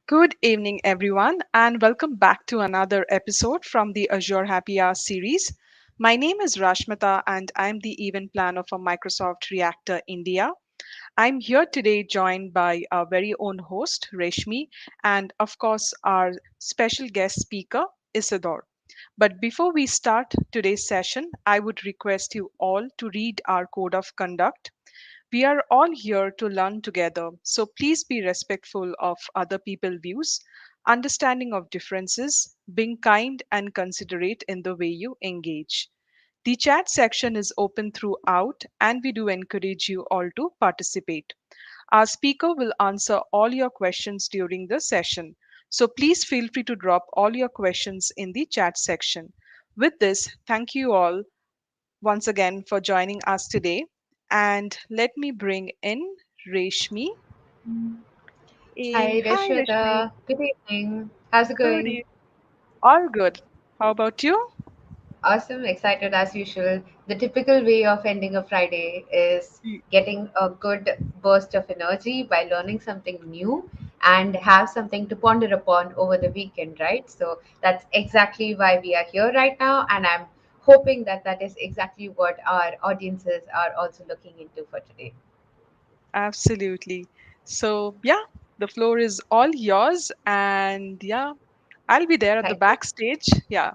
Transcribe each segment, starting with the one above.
Good evening, everyone, and welcome back to another episode from the Azure Happy Hours series. My name is Rashmita, and I'm the event planner for Microsoft Reactor India. I'm here today joined by our very own host, Reshmi, and of course, our special guest speaker, Isidore. But before we start today's session, I would request you all to read our code of conduct. We are all here to learn together, so please be respectful of other people's views, understanding of differences, being kind and considerate in the way you engage. The chat section is open throughout, and we do encourage you all to participate. Our speaker will answer all your questions during the session, so please feel free to drop all your questions in the chat section. With this, thank you all once again for joining us today. And let me bring in Reshmi. Hi, Hi, Reshmi. Reshmita. Good evening. How's it Good going? evening. All good. How about you? Awesome, excited as usual. The typical way of ending a Friday is Y- getting a good burst of energy by learning something new and have something to ponder upon over the weekend, right? So that's exactly why we are here right now, and I'm hoping that that is exactly what our audiences are also looking into for today. Absolutely. So, yeah, the floor is all yours. And yeah, I'll be there at the Thank you. backstage. Yeah,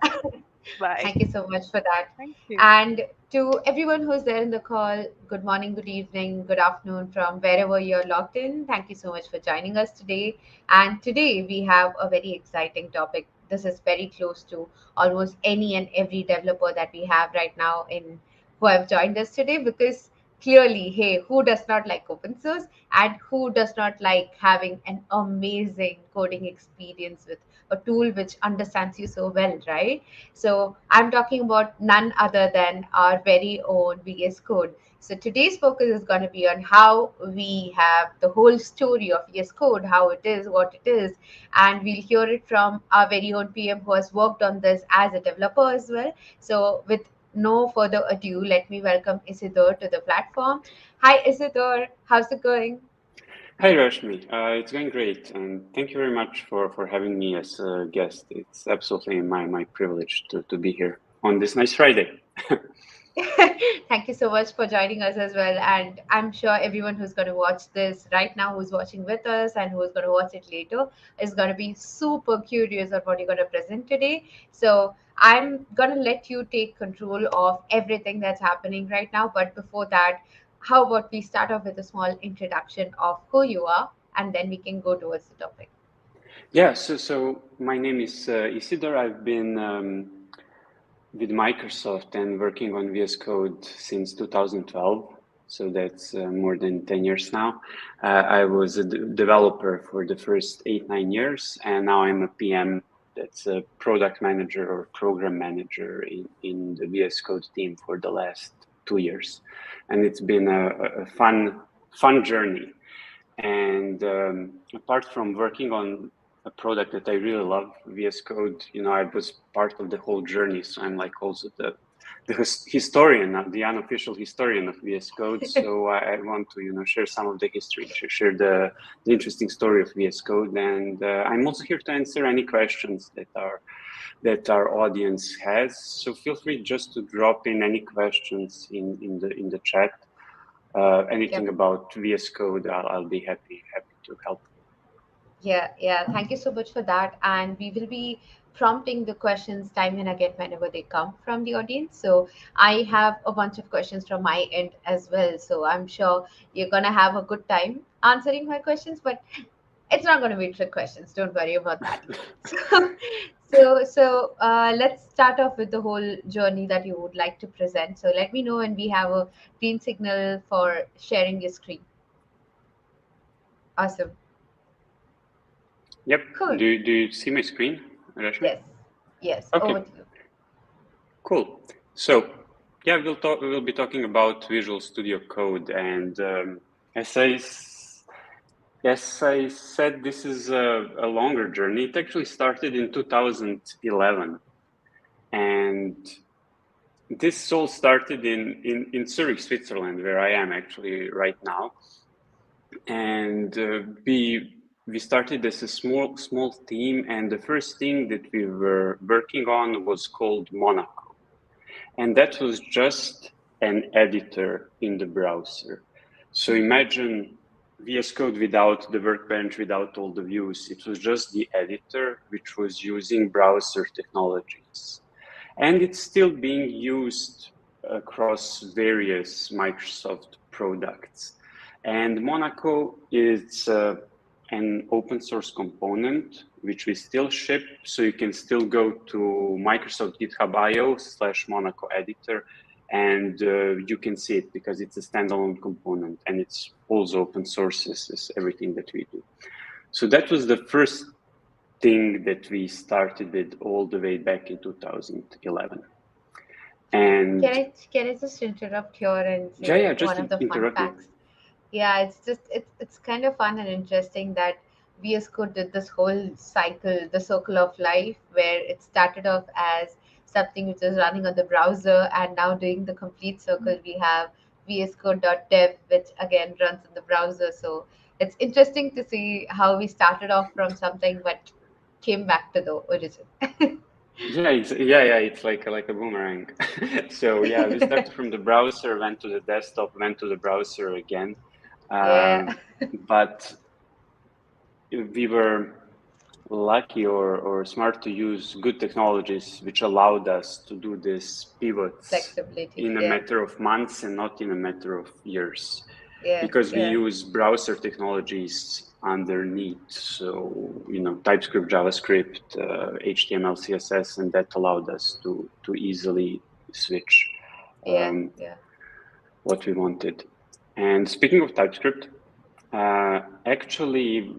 bye. Thank you so much for that. Thank you. And to everyone who's there in the call, good morning, good evening, good afternoon from wherever you're logged in. Thank you so much for joining us today. And today we have a very exciting topic. This is very close to almost any and every developer that we have right now in who have joined us today because clearly, hey, who does not like open source and who does not like having an amazing coding experience with a tool which understands you so well, right? So I'm talking about none other than our very own VS Code. So today's focus is going to be on how we have the whole story of VS Code, how it is, what it is, and we'll hear it from our very own PM who has worked on this as a developer as well. So with no further ado, let me welcome Isidore to the platform. Hi Isidore, how's it going? Hi, Reshmi. It's going great, and thank you very much for having me as a guest. It's absolutely my privilege to be here on this nice Friday. Thank you so much for joining us as well. And I'm sure everyone who's going to watch this right now, who's watching with us, and who's going to watch it later, is going to be super curious of what you're going to present today. So I'm going to let you take control of everything that's happening right now. But before that, how about we start off with a small introduction of who you are, and then we can go towards the topic. Yeah, so my name is Isidore. I've been with Microsoft and working on VS Code since 2012. So that's more than 10 years now. I was a developer for the first 8, 9 years, and now I'm a PM. That's a product manager or program manager in the VS Code team for the last 2 years. And it's been a fun journey. And apart from working on a product that I really love, VS Code, I was part of the whole journey. So I'm like also the historian, the unofficial historian of VS Code. So I want to, share some of the history, share the interesting story of VS Code. And I'm also here to answer any questions that our audience has. So feel free just to drop in any questions in the chat. Anything Yep. about VS Code, I'll be happy to help. Yeah. Thank you so much for that. And we will be prompting the questions time and again whenever they come from the audience. So I have a bunch of questions from my end as well. So I'm sure you're gonna have a good time answering my questions, but it's not gonna be trick questions. Don't worry about that. So let's start off with the whole journey that you would like to present. So let me know when we have a green signal for sharing your screen. Awesome. Yep. Cool. Do you see my screen, Rashmi? Yes. Yes. Okay. Over to you. Cool. So yeah, we'll be talking about Visual Studio Code, and as I said, this is a longer journey. It actually started in 2011, and this all started in Zurich, Switzerland, where I am actually right now. And we we started as a small team, and the first thing that we were working on was called Monaco. And that was just an editor in the browser. So imagine VS Code without the workbench, without all the views. It was just the editor, which was using browser technologies. And it's still being used across various Microsoft products. And Monaco is an open source component, which we still ship. So you can still go to Microsoft GitHub IO/Monaco Editor, and you can see it because it's a standalone component, and it's also open source as everything that we do. So that was the first thing that we started with all the way back in 2011. And can I just interrupt here and say just one of the fun interrupt me. facts? Yeah, it's kind of fun and interesting that VS Code did this whole cycle, the circle of life, where it started off as something which is running on the browser, and now doing the complete circle, we have VS Code.dev, which again runs in the browser. So it's interesting to see how we started off from something but came back to the origin. It's like a boomerang. So yeah, we started from the browser, went to the desktop, went to the browser again. Yeah. But we were lucky or smart to use good technologies which allowed us to do this pivots Flexibility. in a Yeah. matter of months and not in a matter of years. Yeah. Because we Yeah. use browser technologies underneath, so TypeScript, JavaScript, HTML, CSS, and that allowed us to easily switch Yeah. what we wanted. And speaking of TypeScript, actually,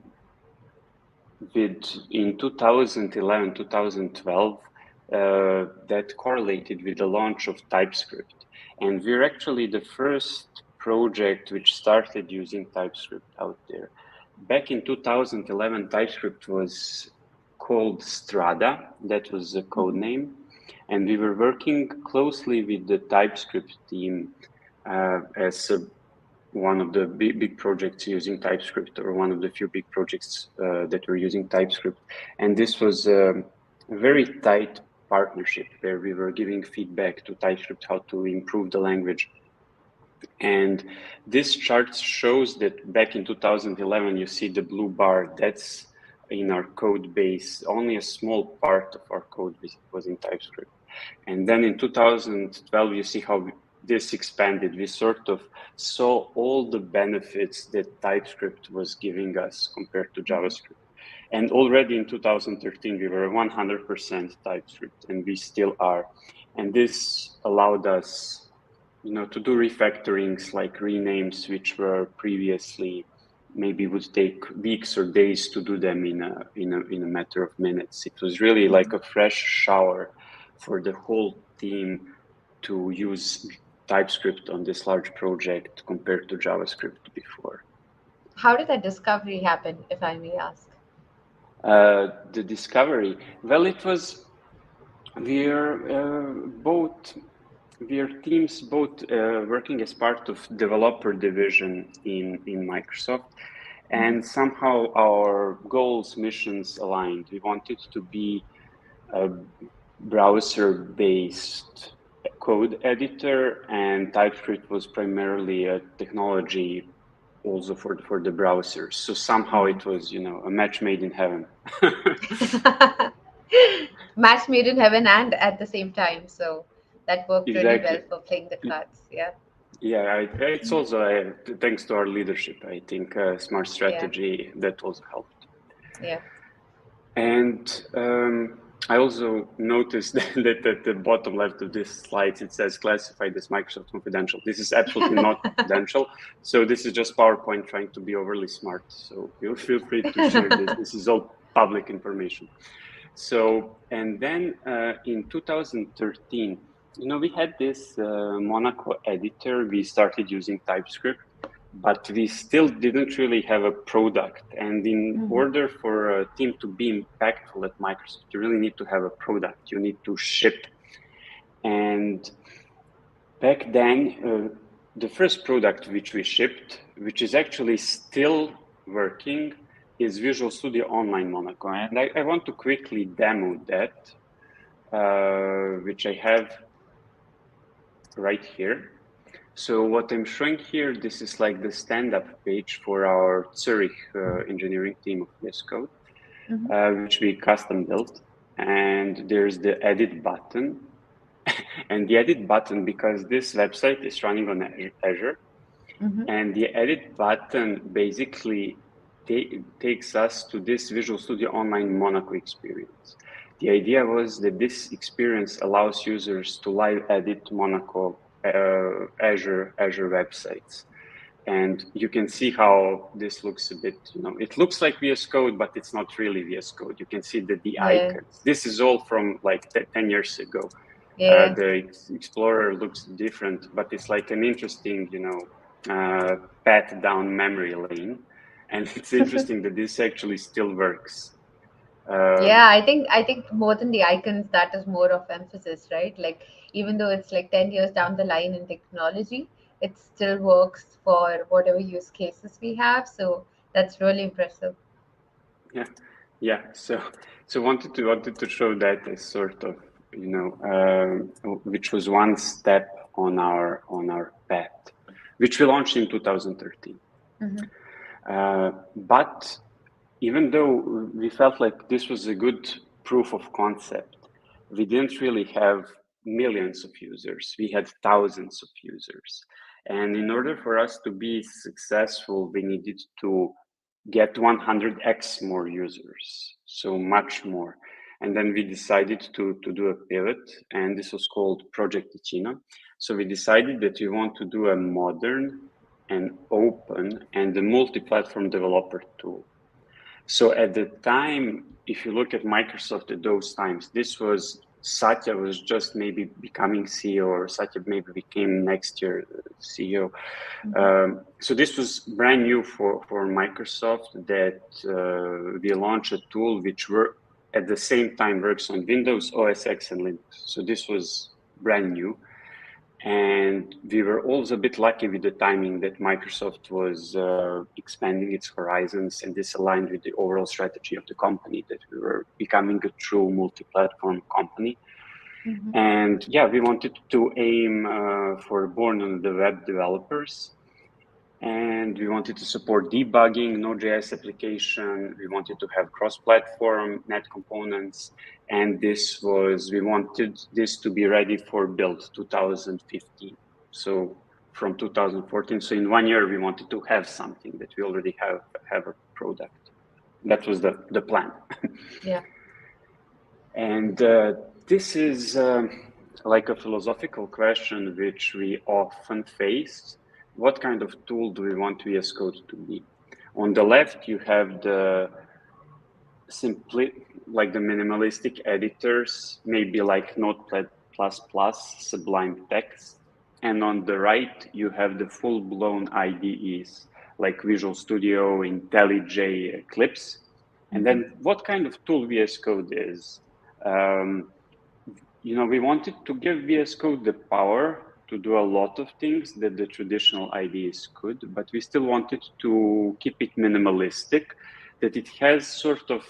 in 2011, 2012, that correlated with the launch of TypeScript, and we're actually the first project which started using TypeScript out there. Back in 2011, TypeScript was called Strada. That was the code name. And we were working closely with the TypeScript team as one of the big projects using TypeScript, or one of the few big projects that were using TypeScript. And this was a very tight partnership where we were giving feedback to TypeScript how to improve the language. And this chart shows that back in 2011, you see the blue bar, that's in our code base. Only a small part of our code was in TypeScript. And then in 2012, you see how this expanded. We sort of saw all the benefits that TypeScript was giving us compared to JavaScript. And already in 2013, we were 100% TypeScript, and we still are. And this allowed us to do refactorings like renames, which were previously maybe would take weeks or days to do them in a matter of minutes. It was really like a fresh shower for the whole team to use TypeScript on this large project compared to JavaScript before. How did that discovery happen, if I may ask? The discovery, well, it was we're teams both working as part of developer division in Microsoft, and somehow our goals, missions aligned. We wanted to be a browser-based code editor, and TypeScript was primarily a technology also for the browsers. So somehow it was, a match made in heaven. Match made in heaven and at the same time. So that worked really well Exactly. for playing the cards. Yeah. Yeah, it's also thanks to our leadership, I think, smart strategy that also helped. Yeah. And I also noticed that at the bottom left of this slide, it says classified as Microsoft Confidential. This is absolutely not confidential. So this is just PowerPoint trying to be overly smart. So feel free to share this. This is all public information. So, and then in 2013, we had this Monaco editor. We started using TypeScript, but we still didn't really have a product. And in order for a team to be impactful at Microsoft, you really need to have a product. You need to ship. And back then, the first product which we shipped, which is actually still working, is Visual Studio Online Monaco. And I want to quickly demo that, which I have right here. So what I'm showing here, this is like the stand-up page for our Zurich engineering team of VS Code, which we custom built. And there's the edit button. And the edit button, because this website is running on Azure, and the edit button basically takes us to this Visual Studio Online Monaco experience. The idea was that this experience allows users to live edit Monaco Azure websites. And you can see how this looks a bit, it looks like VS Code, but it's not really VS Code. You can see that the icons, this is all from like 10 years ago. The Explorer looks different, but it's like an interesting, pat down memory lane. And it's interesting that this actually still works. I think more than the icons, that is more of emphasis, right? Like even though it's like 10 years down the line in technology, it still works for whatever use cases we have. So that's really impressive. Yeah. So wanted to show that as sort of, which was one step on our path, which we launched in 2013. But even though we felt like this was a good proof of concept, we didn't really have millions of users. We had thousands of users. And in order for us to be successful, we needed to get 100x more users, so much more. And then we decided to do a pivot, and this was called Project Ticino. So we decided that we want to do a modern and open and a multi-platform developer tool. So at the time, if you look at Microsoft at those times, this was Satya was just maybe becoming CEO, or Satya maybe became next year CEO. So this was brand new for Microsoft, that we launched a tool which at the same time works on Windows, OS X, and Linux. So this was brand new. And we were also a bit lucky with the timing that Microsoft was expanding its horizons, and this aligned with the overall strategy of the company, that we were becoming a true multi-platform company. And we wanted to aim for born on the web developers. And we wanted to support debugging, Node.js application. We wanted to have cross-platform net components. And we wanted this to be ready for build 2015. So from 2014. So in 1 year, we wanted to have something that we already have a product. That was the plan. And this is like a philosophical question which we often face. What kind of tool do we want VS Code to be? On the left, you have the minimalistic editors, maybe like Notepad++, Sublime Text. And on the right, you have the full-blown IDEs, like Visual Studio, IntelliJ, Eclipse. And then what kind of tool VS Code is? We wanted to give VS Code the power to do a lot of things that the traditional IDEs could, but we still wanted to keep it minimalistic, that it has sort of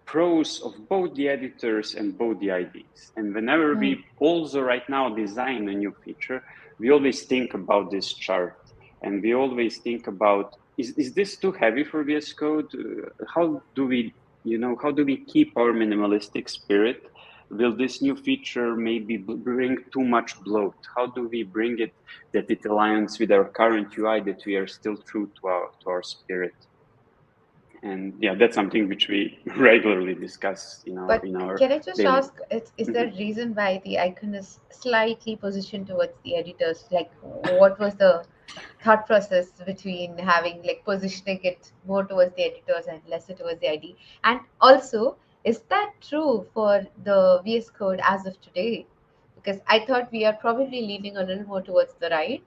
pros of both the editors and both the IDEs. And whenever we also right now design a new feature, we always think about this chart, and we always think about, is this too heavy for VS Code? How do we keep our minimalistic spirit? Will this new feature maybe bring too much bloat? How do we bring it that it aligns with our current UI, that we are still true to our spirit? And that's something which we regularly discuss in our can I just daily... ask, is there a reason why the icon is slightly positioned towards the editors? Like, what was the thought process between having like positioning it more towards the editors and lesser towards the ID? And also, is that true for the VS Code as of today? Because I thought we are probably leaning a little more towards the right.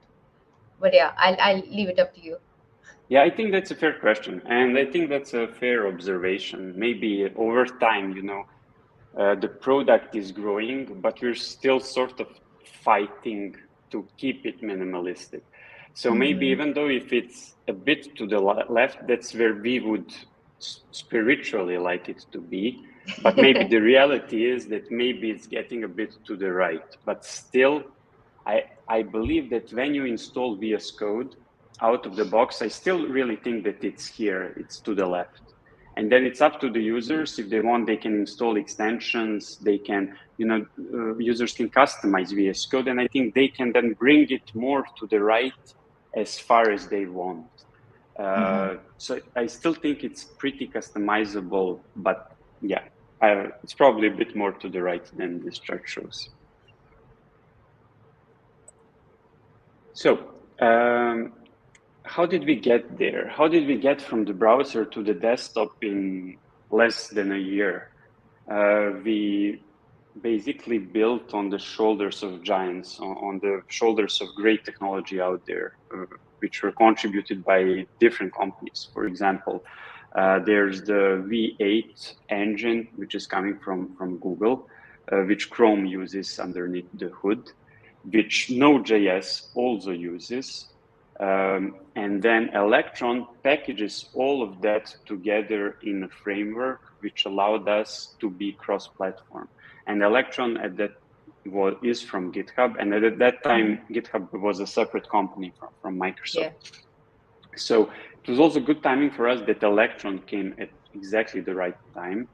But I'll leave it up to you. Yeah, I think that's a fair question. And I think that's a fair observation. Maybe over time, the product is growing, but we're still sort of fighting to keep it minimalistic. So maybe even though if it's a bit to the left, that's where we would spiritually like it to be. But maybe the reality is that maybe it's getting a bit to the right. But still, I believe that when you install VS Code out of the box, I still really think that it's here, it's to the left. And then it's up to the users. If they want, they can install extensions. They can, users can customize VS Code. And I think they can then bring it more to the right as far as they want. So I still think it's pretty customizable, but yeah, it's probably a bit more to the right than this chart shows. So how did we get there? How did we get from the browser to the desktop in less than a year? We basically built on the shoulders of giants, on the shoulders of great technology out there, which were contributed by different companies. For example, there's the V8 engine, which is coming from Google, which Chrome uses underneath the hood, which Node.js also uses. And then Electron packages all of that together in a framework which allowed us to be cross-platform. And Electron is from GitHub, and at that time GitHub was a separate company from Microsoft. Yeah. So it was also good timing for us that Electron came at exactly the right time.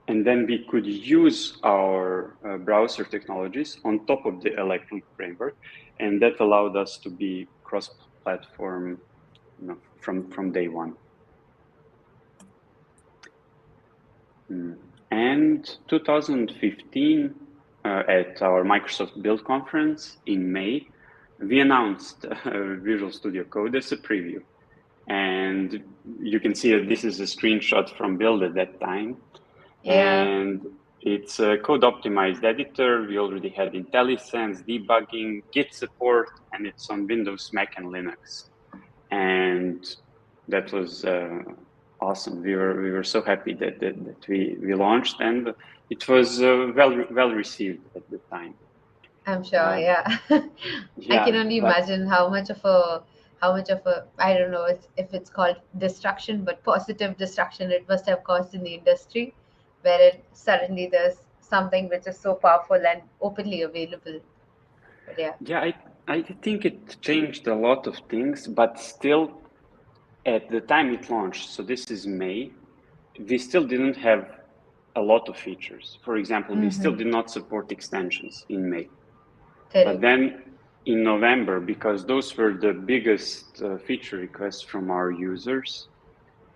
And then we could use our browser technologies on top of the Electron framework, and that allowed us to be cross-platform, from day one. And 2015, at our Microsoft Build conference in May, we announced Visual Studio Code as a preview. And you can see that this is a screenshot from Build at that time. Yeah. And it's a code-optimized editor. We already had IntelliSense, debugging, Git support, and it's on Windows, Mac, and Linux. And that was awesome. We were so happy that we launched, and it was well received at the time. I'm sure, yeah. I can only imagine how much of a I don't know if it's called destruction, but positive destruction it must have caused in the industry, where suddenly there's something which is so powerful and openly available. But yeah, I think it changed a lot of things, but still, at the time it launched, so this is May, we still didn't have a lot of features. For example, we still did not support extensions in May. But then in November, because those were the biggest feature requests from our users,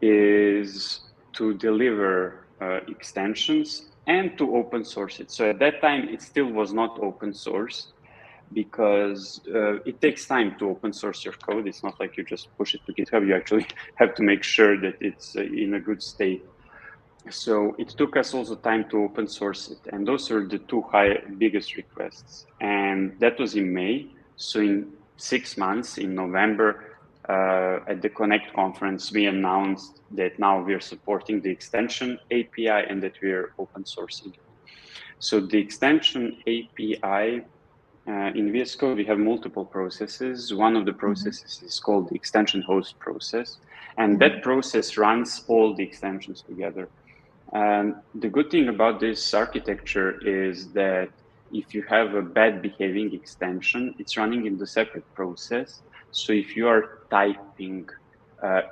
is to deliver extensions and to open source it. So at that time, it still was not open source, because it takes time to open source your code. It's not like you just push it to GitHub. You actually have to make sure that it's in a good state. So it took us also time to open source it. And those are the two biggest requests. And that was in May. So in 6 months, in November, at the Connect conference, we announced that now we're supporting the extension API and that we're open sourcing. So the extension API, in VS Code, we have multiple processes. One of the processes is called the extension host process. And that process runs all the extensions together. And the good thing about this architecture is that if you have a bad behaving extension, it's running in the separate process. So if you are typing,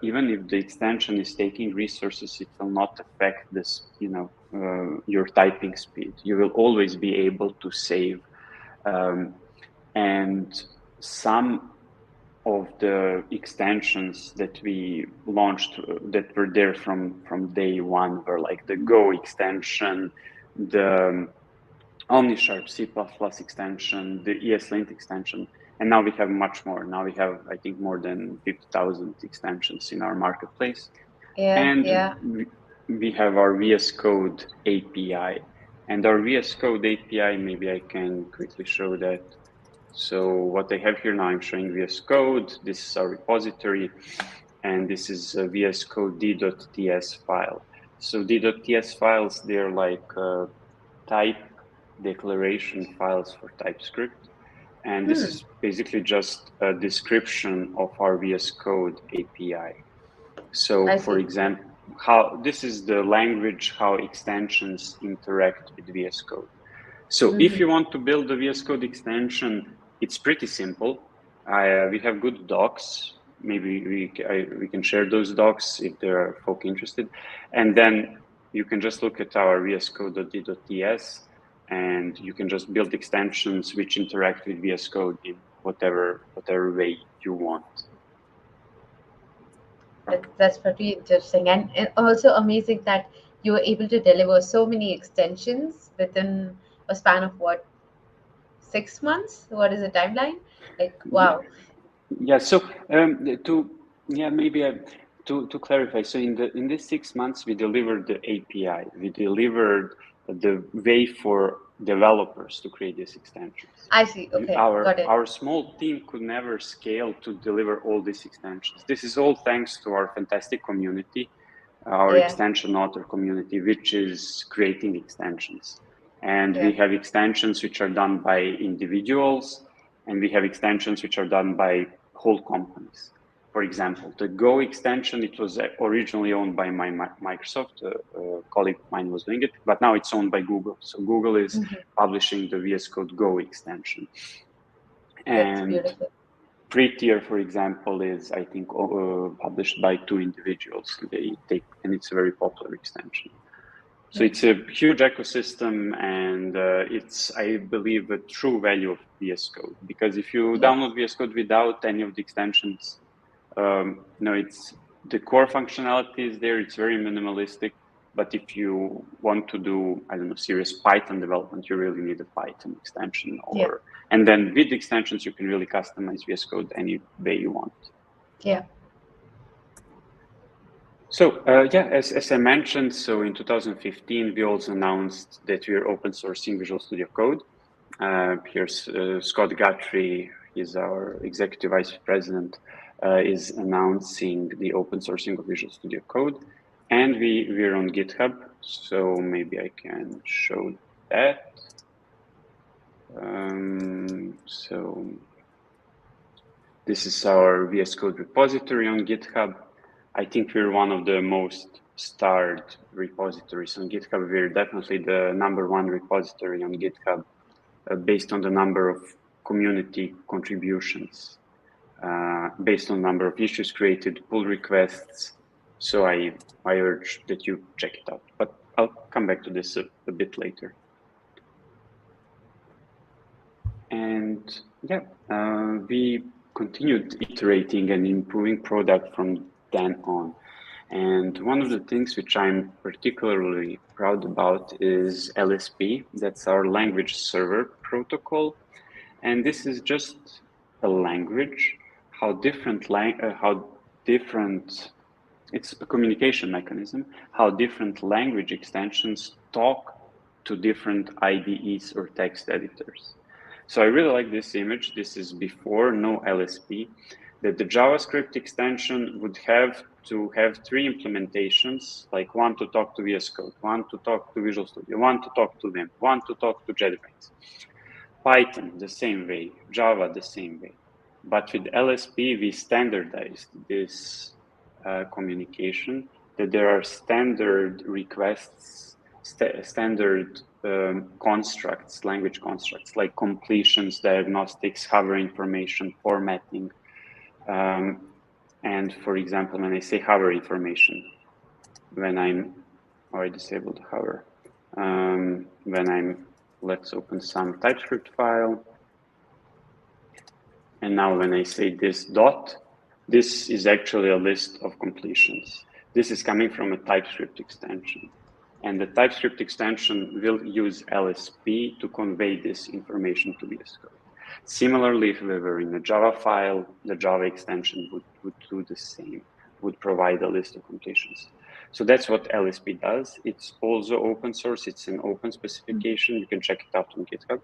even if the extension is taking resources, it will not affect this, your typing speed. You will always be able to save. And some of the extensions that we launched that were there from day one were like the Go extension, the OmniSharp C++ extension, the ESLint extension, and now we have much more. Now we have, I think, more than 50,000 extensions in our marketplace. We have our VS Code API. And our VS Code API, maybe I can quickly show that. So what I have here now, I'm showing VS Code. This is our repository, and this is a VS Code d.ts file. So d.ts files, they're like type declaration files for TypeScript. And this is basically just a description of our VS Code API. So, for example, how this is the language, how extensions interact with VS Code. So if you want to build a VS Code extension, it's pretty simple. We have good docs. Maybe we can share those docs if there are folk interested. And then you can just look at our vscode.d.ts and you can just build extensions which interact with VS Code in whatever way you want. That's pretty interesting, and also amazing that you were able to deliver so many extensions within a span of what, 6 months? What is the timeline? Like, wow. Yeah. So to clarify. So in these 6 months, we delivered the API. We delivered the way for developers to create these extensions. I see. Okay, got it. Our small team could never scale to deliver all these extensions. This is all thanks to our fantastic community, our extension author community, which is creating extensions. And we have extensions which are done by individuals, and we have extensions which are done by whole companies. For example, the Go extension, it was originally owned by Microsoft, a colleague of mine was doing it, but now it's owned by Google. So Google is publishing the VS Code Go extension. And Prettier, for example, is, I think, published by 2 individuals. And it's a very popular extension. So it's a huge ecosystem, and it's, I believe, a true value of VS Code. Because if you download VS Code without any of the extensions, it's the core functionality is there. It's very minimalistic. But if you want to do, I don't know, serious Python development, you really need a Python extension. And then with extensions, you can really customize VS Code any way you want. Yeah. So as I mentioned, so in 2015, we also announced that we are open sourcing Visual Studio Code. Here's Scott Guthrie, he's our executive vice president, is announcing the open sourcing of Visual Studio Code. And we're on GitHub, so maybe I can show that. So this is our VS Code repository on GitHub. I think we're one of the most starred repositories on GitHub. We're definitely the #1 repository on GitHub based on the number of community contributions, based on number of issues created, pull requests. So I urge that you check it out, but I'll come back to this a bit later. And we continued iterating and improving product from then on. And one of the things which I'm particularly proud about is LSP. That's our language server protocol. And this is just a language, it's a communication mechanism, how different language extensions talk to different IDEs or text editors. So I really like this image. This is before, no LSP, that the JavaScript extension would have to have 3 implementations, like one to talk to VS Code, one to talk to Visual Studio, one to talk to Vim, one to talk to JetBrains. Python, the same way, Java, the same way. But with LSP, we standardized this communication, that there are standard requests, standard constructs, language constructs, like completions, diagnostics, hover information, formatting. And for example, when I say hover information, I disabled hover. Let's open some TypeScript file. And now when I say this dot, this is actually a list of completions. This is coming from a TypeScript extension. And the TypeScript extension will use LSP to convey this information to VS Code. Similarly, if we were in a Java file, the Java extension would do the same, would provide a list of completions. So that's what LSP does. It's also open source. It's an open specification. You can check it out on GitHub.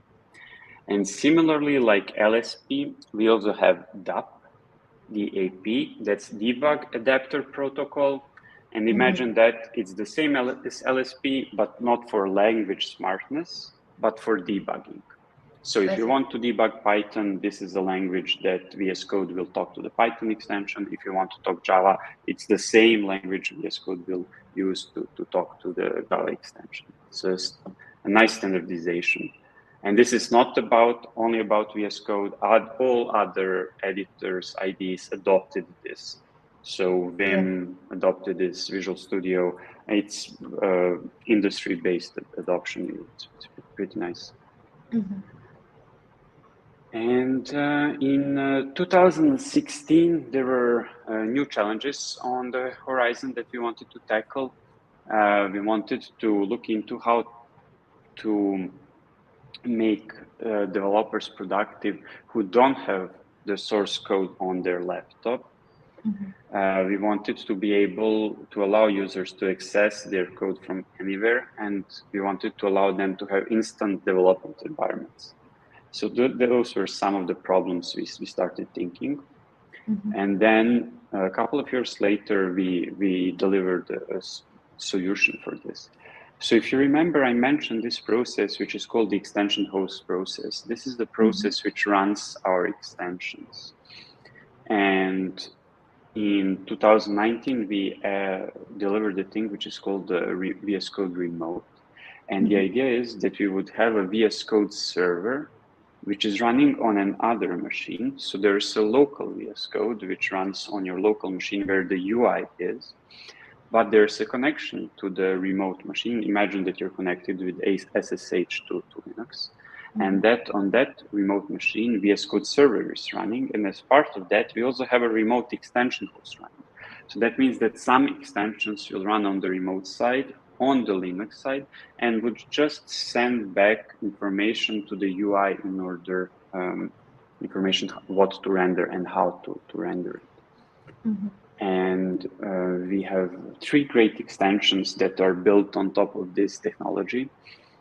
And similarly, like LSP, we also have DAP, DAP, that's Debug Adapter Protocol. And imagine that it's the same as LSP, but not for language smartness, but for debugging. So if you want to debug Python, this is the language that VS Code will talk to the Python extension. If you want to talk Java, it's the same language VS Code will use to talk to the Java extension. So it's a nice standardization. And this is not only about VS Code. All other editors, IDs adopted this. So Vim adopted this, Visual Studio. It's industry-based adoption. It's pretty nice. Mm-hmm. And in 2016, there were new challenges on the horizon that we wanted to tackle. We wanted to look into how to make developers productive who don't have the source code on their laptop. Mm-hmm. We wanted to be able to allow users to access their code from anywhere, and we wanted to allow them to have instant development environments. So those were some of the problems we started thinking. Mm-hmm. And then a couple of years later, we delivered a solution for this. So if you remember, I mentioned this process, which is called the extension host process. This is the process which runs our extensions. And in 2019, we delivered a thing which is called the VS Code Remote. And the idea is that we would have a VS Code server which is running on another machine. So there's a local VS Code which runs on your local machine where the UI is, but there's a connection to the remote machine. Imagine that you're connected with SSH to Linux. And that on that remote machine, VS Code server is running. And as part of that, we also have a remote extension host running. So that means that some extensions will run on the remote side, on the Linux side, and would just send back information to the UI in order, information what to render and how to render it. Mm-hmm. And we have 3 great extensions that are built on top of this technology.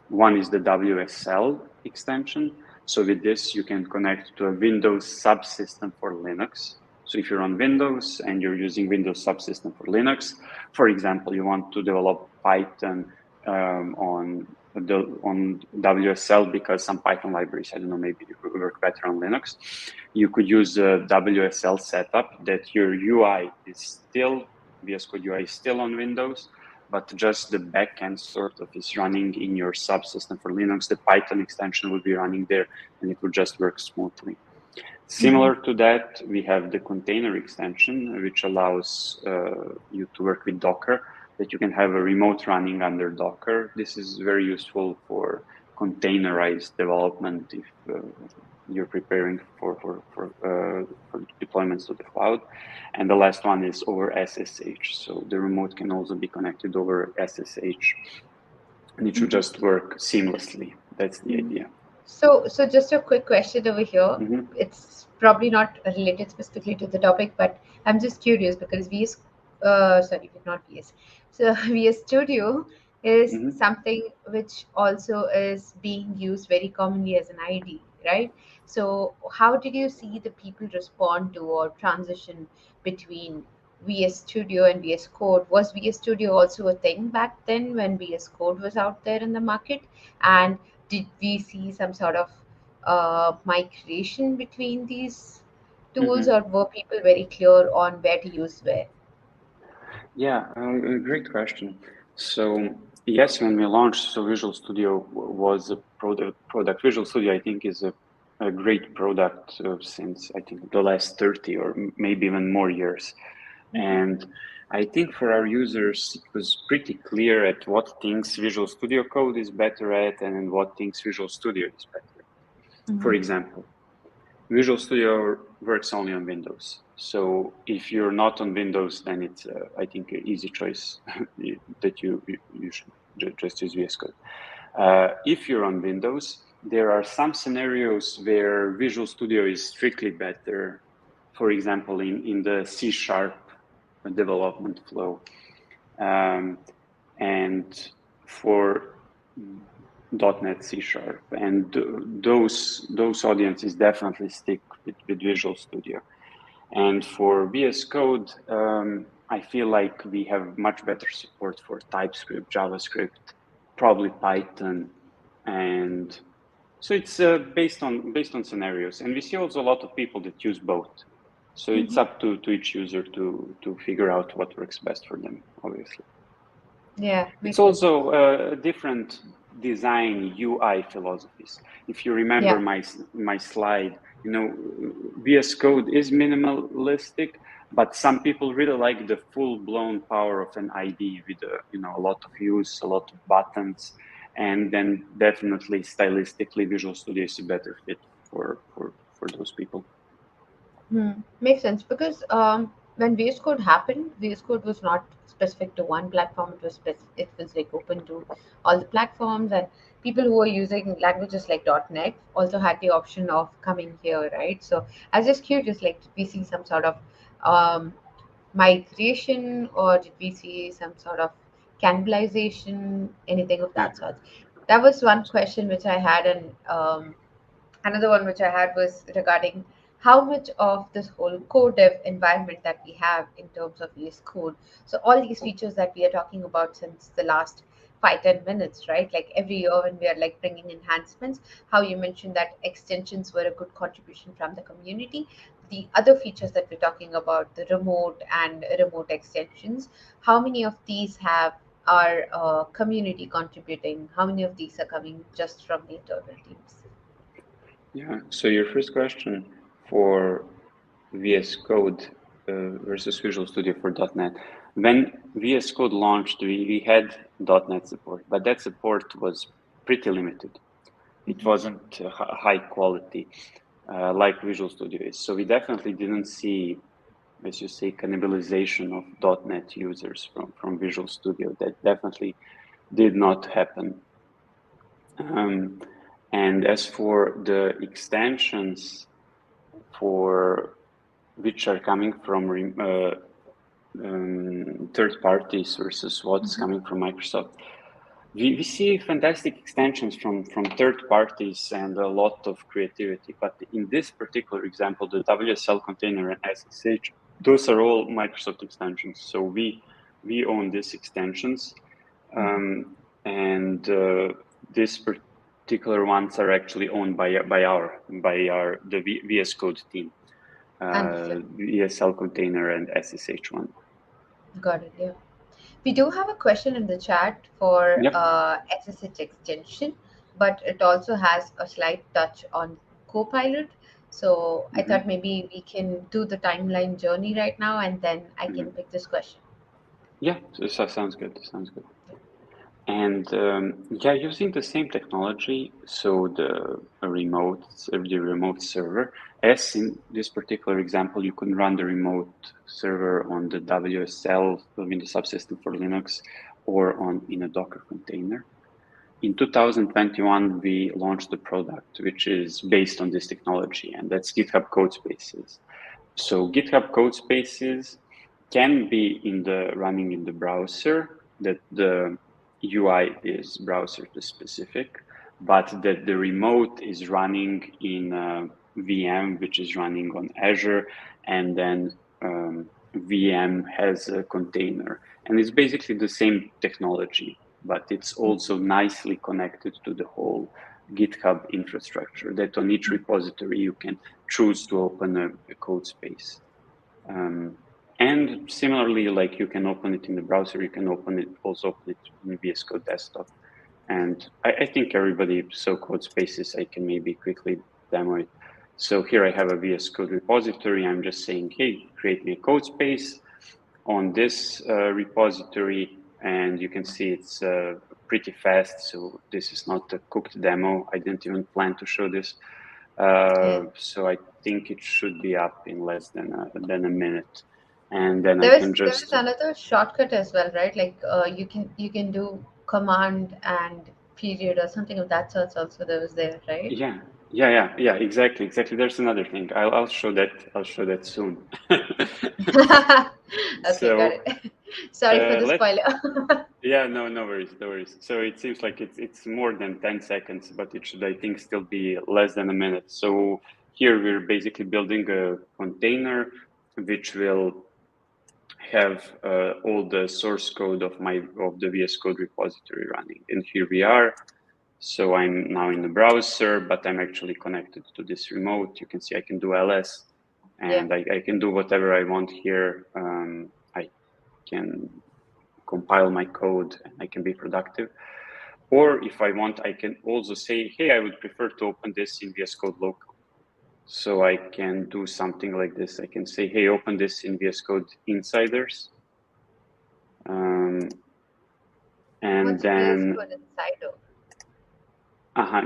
One is the WSL extension. So with this, you can connect to a Windows subsystem for Linux. So if you're on Windows and you're using Windows subsystem for Linux, for example, you want to develop Python on WSL because some Python libraries, I don't know, maybe work better on Linux. You could use a WSL setup that your UI is still, VS Code UI is still on Windows, but just the backend sort of is running in your subsystem for Linux. The Python extension would be running there and it would just work smoothly. Similar to that, we have the container extension, which allows you to work with Docker, that you can have a remote running under Docker. This is very useful for containerized development if you're preparing for deployments to the cloud. And the last one is over SSH. So the remote can also be connected over SSH, and it should just work seamlessly. That's the idea. So just a quick question over here. It's probably not related specifically to the topic, but I'm just curious because not VS. So VS Studio is something which also is being used very commonly as an ID, right? So how did you see the people respond to or transition between VS Studio and VS Code? Was VS Studio also a thing back then when VS Code was out there in the market? And did we see some sort of migration between these tools, or were people very clear on where to use where? Yeah, a great question. So yes, when we launched, so Visual Studio was a product. Visual Studio, I think, is a great product since I think the last 30 or maybe even more years. And I think for our users, it was pretty clear at what things Visual Studio Code is better at and what things Visual Studio is better. For example, Visual Studio works only on Windows. So if you're not on Windows, then it's, I think, an easy choice that you should just use VS Code. If you're on Windows, there are some scenarios where Visual Studio is strictly better. For example, in the C# development flow. And for .NET C#, and those audiences definitely stick with Visual Studio. And for VS Code, I feel like we have much better support for TypeScript, JavaScript, probably Python, and So it's based on scenarios, and we see also a lot of people that use both. So it's up to each user to figure out what works best for them, obviously. Yeah, It's makes sense. also different design UI philosophies. If you remember Yeah. my slide, VS Code is minimalistic, but some people really like the full-blown power of an IDE with a lot of views, a lot of buttons, and then definitely stylistically, Visual Studio is a better fit for those people. Makes sense because when VS Code happened, VS Code was not specific to one platform. It was like open to all the platforms, and people who were using languages like .NET also had the option of coming here, right? So I was just curious, like, did we see some sort of um, migration, or did we see some sort of cannibalization, anything of Yeah. that sort? That was one question which I had, and another one which I had was regarding how much of this whole code dev environment that we have in terms of VS Code. So all these features that we are talking about since the last 5-10 minutes, right? Like every year when we are like bringing enhancements, how you mentioned that extensions were a good contribution from the community. The other features that we're talking about, the remote and remote extensions, how many of these have our community contributing? How many of these are coming just from the internal teams? Yeah. So your first question for VS Code versus Visual Studio for .NET. When VS Code launched, we had .NET support, but that support was pretty limited. It wasn't high quality like Visual Studio is. So we definitely didn't see, as you say, cannibalization of .NET users from Visual Studio. That definitely did not happen. And as for the extensions for which are coming from third parties versus what's coming from Microsoft, we see fantastic extensions from third parties and a lot of creativity. But in this particular example, the WSL container and SSH, those are all Microsoft extensions. So we own these extensions, and these particular ones are actually owned by the VS Code team, Understood. VSL container and SSH one. Got it. Yeah. We do have a question in the chat for Yep. SSH extension, but it also has a slight touch on CoPilot. So I thought maybe we can do the timeline journey right now, and then I can pick this question. Yeah, so sounds good. Sounds good. And yeah, using the same technology, so the remote server, as in this particular example, you can run the remote server on the WSL, Windows Subsystem for Linux, or in a Docker container. In 2021, we launched a product which is based on this technology, and that's GitHub Codespaces. So GitHub Codespaces can be running in the browser, that the UI is browser specific, but that the remote is running in a VM, which is running on Azure, and then VM has a container. And it's basically the same technology, but it's also nicely connected to the whole GitHub infrastructure, that on each repository you can choose to open a code space. And similarly, like you can open it in the browser, you can open it in VS Code desktop. And I think everybody saw code spaces. I can maybe quickly demo it. So here I have a VS Code repository. I'm just saying, hey, create me a code space on this repository. And you can see it's pretty fast. So this is not a cooked demo. I didn't even plan to show this. Yeah. So I think it should be up in less than a minute, and then I There can is there is just another shortcut as well, right? Like you can do command and period or something of that sort. Also, there was there, right? yeah, exactly. There's another thing. I'll show that. I'll show that soon. Okay, got So it. Sorry for the let spoiler. yeah, no worries, no worries. So it seems like it's more than 10 seconds, but it should, I think, still be less than a minute. So here we're basically building a container which will have all the source code of the VS Code repository running. And here we are. So I'm now in the browser, but I'm actually connected to this remote. You can see I can do ls, and I can do whatever I want here. I can compile my code and I can be productive. Or if I want, I can also say, hey, I would prefer to open this in VS Code local. So I can do something like this. I can say, hey, open this in VS Code Insiders. And What's then, VS Code Insider?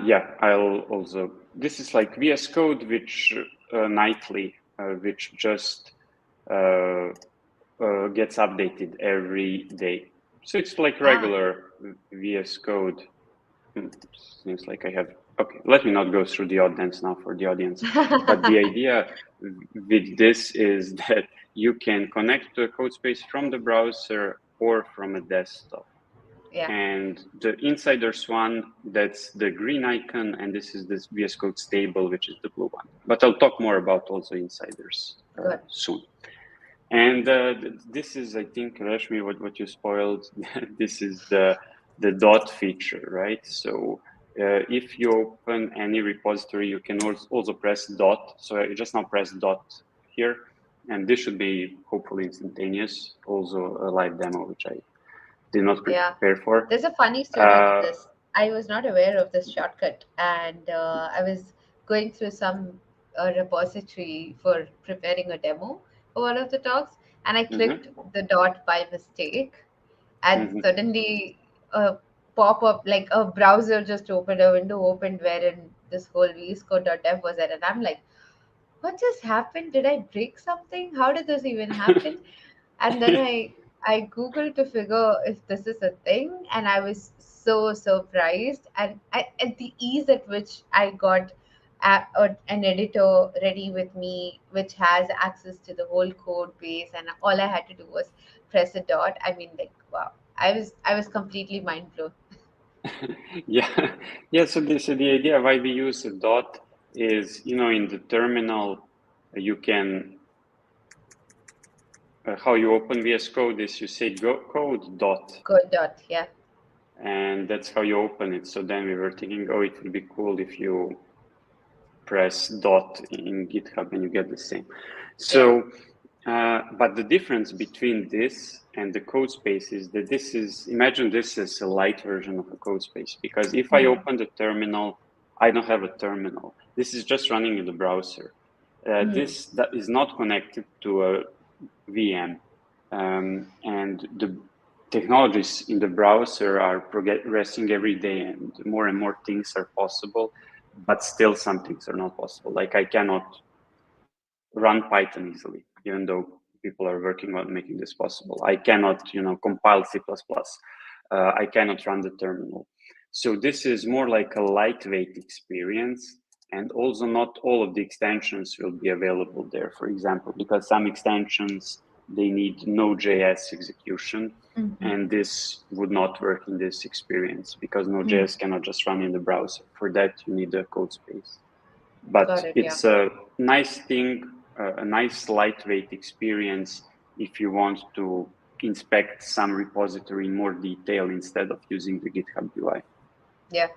yeah, I'll also, this is like VS Code, which nightly, which just gets updated every day. So it's like regular VS Code. Seems like I have, okay, let me not go through the audience now for the audience. But the idea with this is that you can connect to a code space from the browser or from a desktop. Yeah. And the insiders one, that's the green icon, and this is this VS Code stable, which is the blue one. But I'll talk more about also insiders soon. And this is, I think, Reshmi, what you spoiled. This is the dot feature, right? So if you open any repository, you can also press dot. So I just now press dot here, and this should be hopefully instantaneous. Also a live demo, which I did not prepare for. There's a funny story to this. I was not aware of this shortcut, and I was going through some repository for preparing a demo for one of the talks, and I clicked the dot by mistake, and suddenly a pop-up, like a browser just opened, a window opened wherein this whole vscode.dev was there, and I'm like, what just happened? Did I break something? How did this even happen? And then I googled to figure if this is a thing, and I was so surprised, and at the ease at which I got an editor ready with me, which has access to the whole code base, and all I had to do was press a dot. I mean, like, wow, I was completely mind blown. Yeah. So the idea why we use a dot is, in the terminal, you can, how you open VS Code is you say code dot. Code dot, yeah. And that's how you open it. So then we were thinking, oh, it would be cool if you press dot in GitHub and you get the same. So, but the difference between this and the code space is that imagine this is a light version of a code space, because if I open the terminal, I don't have a terminal. This is just running in the browser. That is not connected to a VM. And the technologies in the browser are progressing every day, and more things are possible, but still some things are not possible. Like I cannot run Python easily, even though people are working on making this possible. I cannot, compile C++. I cannot run the terminal. So this is more like a lightweight experience. And also not all of the extensions will be available there, for example, because some extensions, they need Node.js execution. And this would not work in this experience because Node.js cannot just run in the browser. For that, you need a code space. But it's a nice thing, a nice lightweight experience if you want to inspect some repository in more detail instead of using the GitHub UI. Yeah.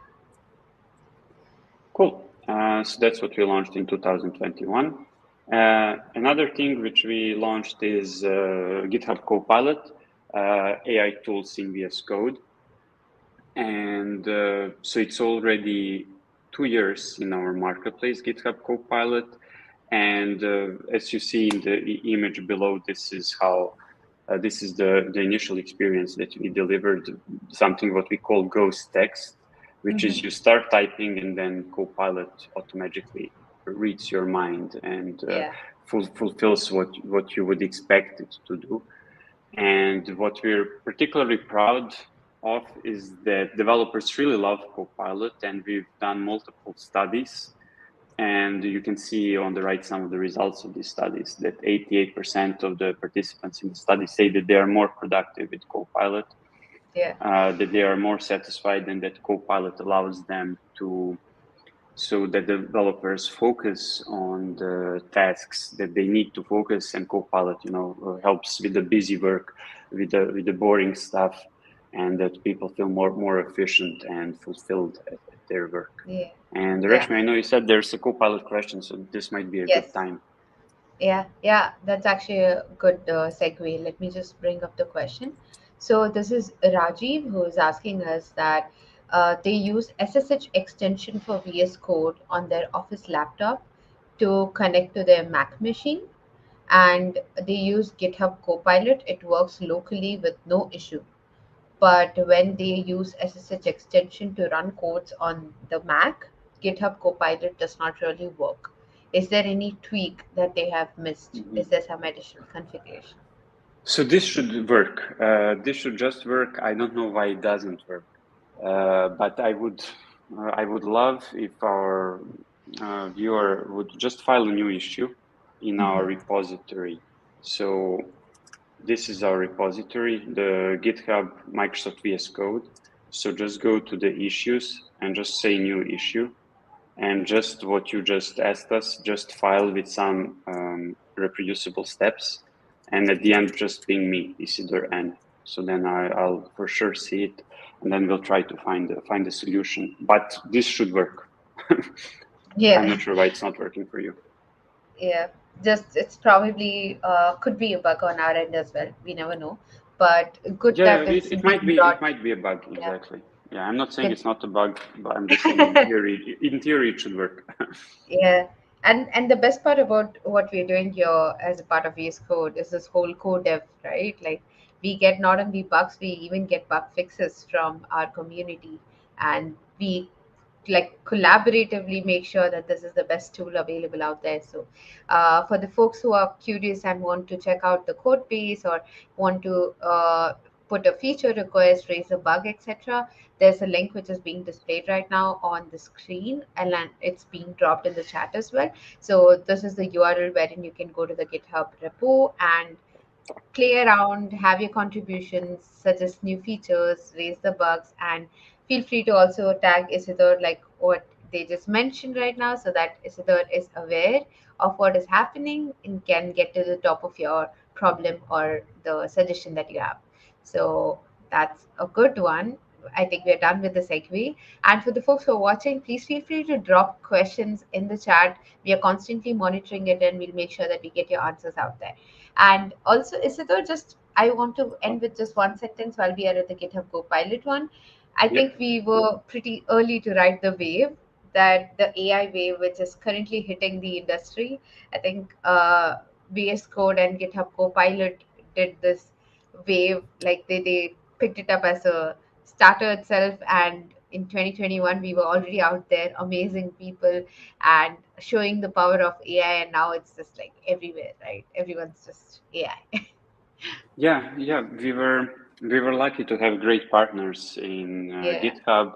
Cool. So that's what we launched in 2021. Another thing which we launched is GitHub CoPilot, AI tools in VS Code. And so it's already 2 years in our marketplace, GitHub CoPilot. And as you see in the image below, this is how this is the initial experience that we delivered, something what we call ghost text, which is you start typing and then CoPilot automatically reads your mind and fulfills what you would expect it to do. And what we're particularly proud of is that developers really love CoPilot, and we've done multiple studies. And you can see on the right some of the results of these studies that 88% of the participants in the study say that they are more productive with CoPilot, that they are more satisfied, and that CoPilot allows them to, so that the developers focus on the tasks that they need to focus, and CoPilot, helps with the busy work, with the boring stuff, and that people feel more efficient and fulfilled their work. Yeah. And Yeah. Reshmi, I know you said there's a Copilot question, so this might be a good Yes. time. Yeah, yeah, that's actually a good segue. Let me just bring up the question. So this is Rajiv who is asking us that they use SSH extension for VS Code on their office laptop to connect to their Mac machine, and they use GitHub Copilot. It works locally with no issue. But when they use SSH extension to run codes on the Mac, GitHub Copilot does not really work. Is there any tweak that they have missed? Mhm. Is there some additional configuration? So this should work. This should just work. I don't know why it doesn't work, but I would love if our viewer would just file a new issue in our Mhm. repository. So this is our repository, the GitHub Microsoft VS Code. So just go to the issues and just say new issue, and just what you just asked us, just file with some reproducible steps, and at the end just ping me Isidore N. So then I'll for sure see it, and then we'll try to find a solution. But this should work. I'm Yeah, not sure why it's not working for you. yeah. Just it's probably could be a bug on our end as well. We never know, but good Yeah, that it's it being it brought. might be a bug, Yeah, exactly. Yeah, I'm not saying good. it's not a bug, but I'm just saying in theory it should work. Yeah, and the best part about what we're doing here as a part of VS Code is this whole code dev, right? Like we get not only bugs, we even get bug fixes from our community, and we like collaboratively make sure that this is the best tool available out there. So for the folks who are curious and want to check out the code base or want to put a feature request, raise a bug, etc., there's a link which is being displayed right now on the screen, and then it's being dropped in the chat as well. So this is the URL wherein you can go to the GitHub repo and play around, have your contributions, suggest new features, raise the bugs, and feel free to also tag Isidore like what they just mentioned right now, so that Isidore is aware of what is happening and can get to the top of your problem or the suggestion that you have. So that's a good one. I think we're done with the segue. And for the folks who are watching, please feel free to drop questions in the chat. We are constantly monitoring it and we'll make sure that we get your answers out there. And also, Isidore, just I want to end with just one sentence while we are at the GitHub Copilot one. I Yep. think we were pretty early to ride the wave, that the AI wave, which is currently hitting the industry. I think VS Code and GitHub Copilot did this wave, like they picked it up as a starter itself. And in 2021, we were already out there, amazing people and showing the power of AI. And now it's just like everywhere, right? Everyone's just AI. Yeah, yeah, we were lucky to have great partners in Yeah, GitHub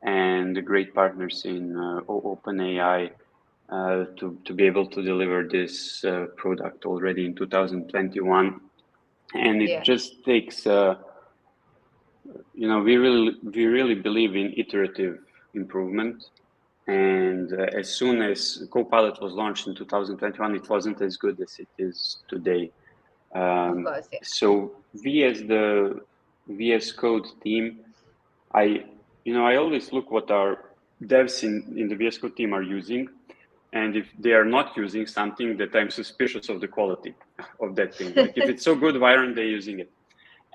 and great partners in OpenAI to be able to deliver this product already in 2021. And it yeah. just takes, we really believe in iterative improvement. And as soon as Copilot was launched in 2021, it wasn't as good as it is today. Of course, yeah. So we as the VS Code team, I I always look what our devs in the VS Code team are using, and if they are not using something, that I'm suspicious of the quality of that thing. Like if it's so good, why aren't they using it?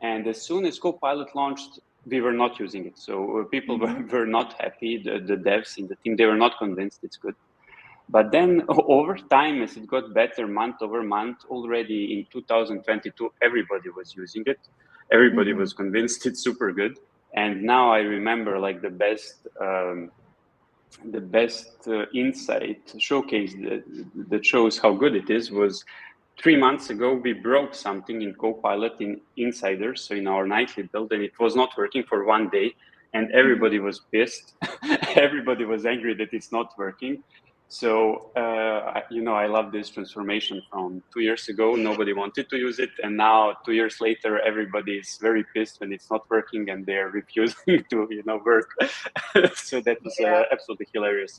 And as soon as Copilot launched, we were not using it. So people Hmm. were not happy. The devs in the team, they were not convinced it's good. But then over time, as it got better month over month, already in 2022, everybody was using it. Everybody Hmm. was convinced it's super good. And now I remember like the best insight showcase that shows how good it is was 3 months ago. We broke something in Copilot in Insiders, so in our nightly build, and it was not working for one day, and Hmm. everybody was pissed. Everybody was angry that it's not working. So I love this transformation from 2 years ago. Nobody wanted to use it, and now 2 years later, everybody is very pissed when it's not working, and they're refusing to work. So that was Yeah. absolutely hilarious.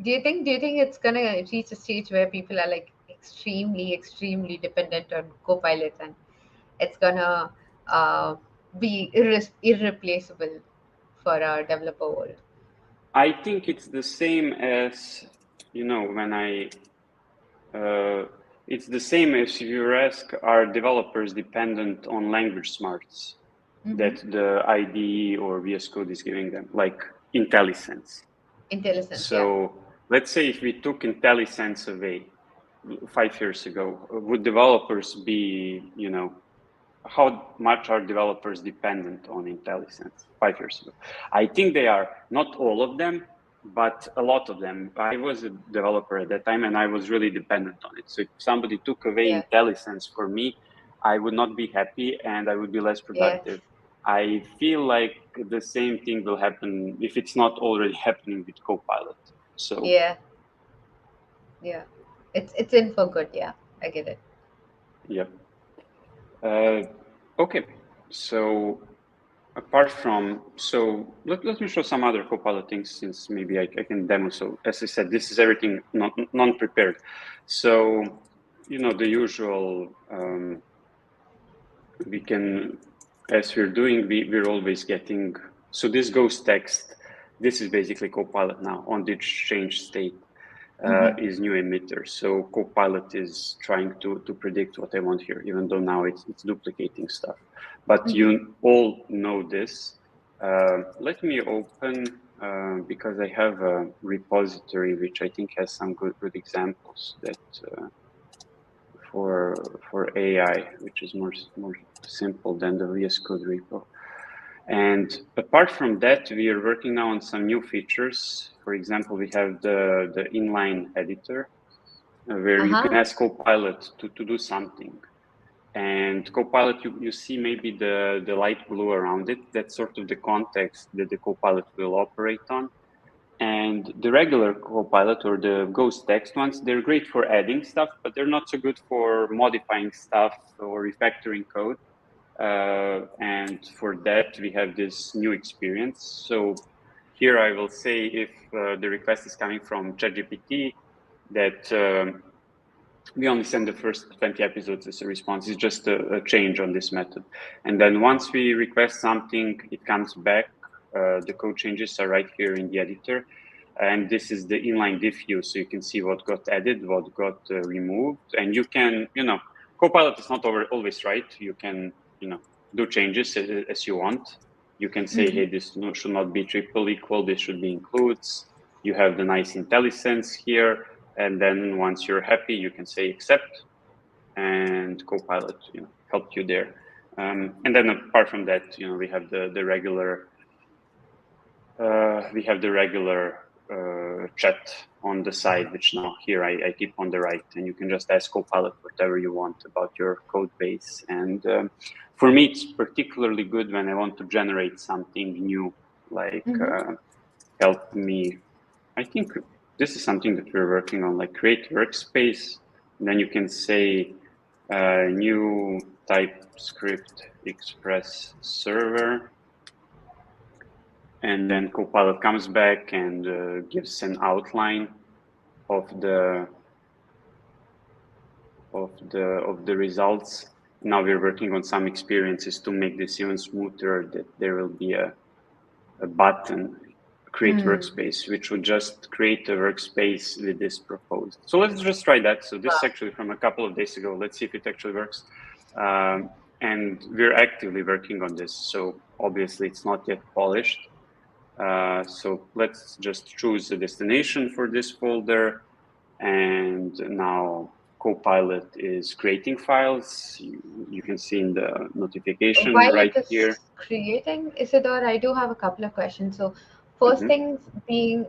Do you think it's gonna reach a stage where people are like extremely dependent on Copilot, and it's gonna uh, be irreplaceable for our developer world? I think it's the same as, when it's the same as if you ask, are developers dependent on language smarts Mm-hmm. that the IDE or VS Code is giving them, like IntelliSense? Intelligence, yeah. So let's say if we took IntelliSense away 5 years ago, would developers be, how much are developers dependent on IntelliSense 5 years ago? I think they are, not all of them, but a lot of them. I was a developer at that time and I was really dependent on it. So if somebody took away Yeah. IntelliSense for me, I would not be happy and I would be less Yeah. productive. I feel like the same thing will happen if it's not already happening with Copilot. So, Yeah. Yeah. It's in for good, yeah. I get it. yeah. Uh, okay. So apart from, so let me show some other Copilot things since maybe I can demo. So as I said, this is everything non-prepared. So, the usual, we can, as we're doing, we're always getting, so this ghost text, this is basically Copilot now on the exchange state. Mm-hmm. Is new emitter. So Copilot is trying to predict what I want here, even though now it's duplicating stuff. But Mm-hmm. you all know this. Let me open because I have a repository which I think has some good examples that for AI, which is more simple than the VS Code repo. And apart from that, we are working now on some new features. For example, we have the Inline Editor, where you can Uh-huh. ask Copilot to do something. And Copilot, you see maybe the light blue around it. That's sort of the context that the Copilot will operate on. And the regular Copilot or the Ghost text ones, they're great for adding stuff, but they're not so good for modifying stuff or refactoring code. And for that, we have this new experience. So here I will say if the request is coming from ChatGPT, that we only send the first 20 episodes as a response. It's just a change on this method. And then once we request something, it comes back. The code changes are right here in the editor. And this is the inline diff view. So you can see what got added, what got removed. And you can, Copilot is not always right. You can, do changes as you want. You can say, Mm-hmm. hey, this should not be triple equal. This should be includes. You have the nice IntelliSense here. And then once you're happy, you can say accept, and Copilot, helped you there. And then apart from that, we have the regular chat on the side, which now here I keep on the right, and you can just ask Copilot whatever you want about your code base. And for me, it's particularly good when I want to generate something new, like Mm-hmm. help me. I think this is something that we're working on, like create workspace. And then you can say new TypeScript Express server, and then Copilot comes back and gives an outline of the results. Now we're working on some experiences to make this even smoother. That there will be a button, create Mm. workspace, which would just create a workspace with this proposed. So let's just try that. So this is Wow. actually from a couple of days ago. Let's see if it actually works. And we're actively working on this. So obviously it's not yet polished. So let's just choose a destination for this folder. And now Copilot is creating files. You can see in the notification While it right is here. creating, Isidore, I do have a couple of questions. So, first Mm-hmm. things being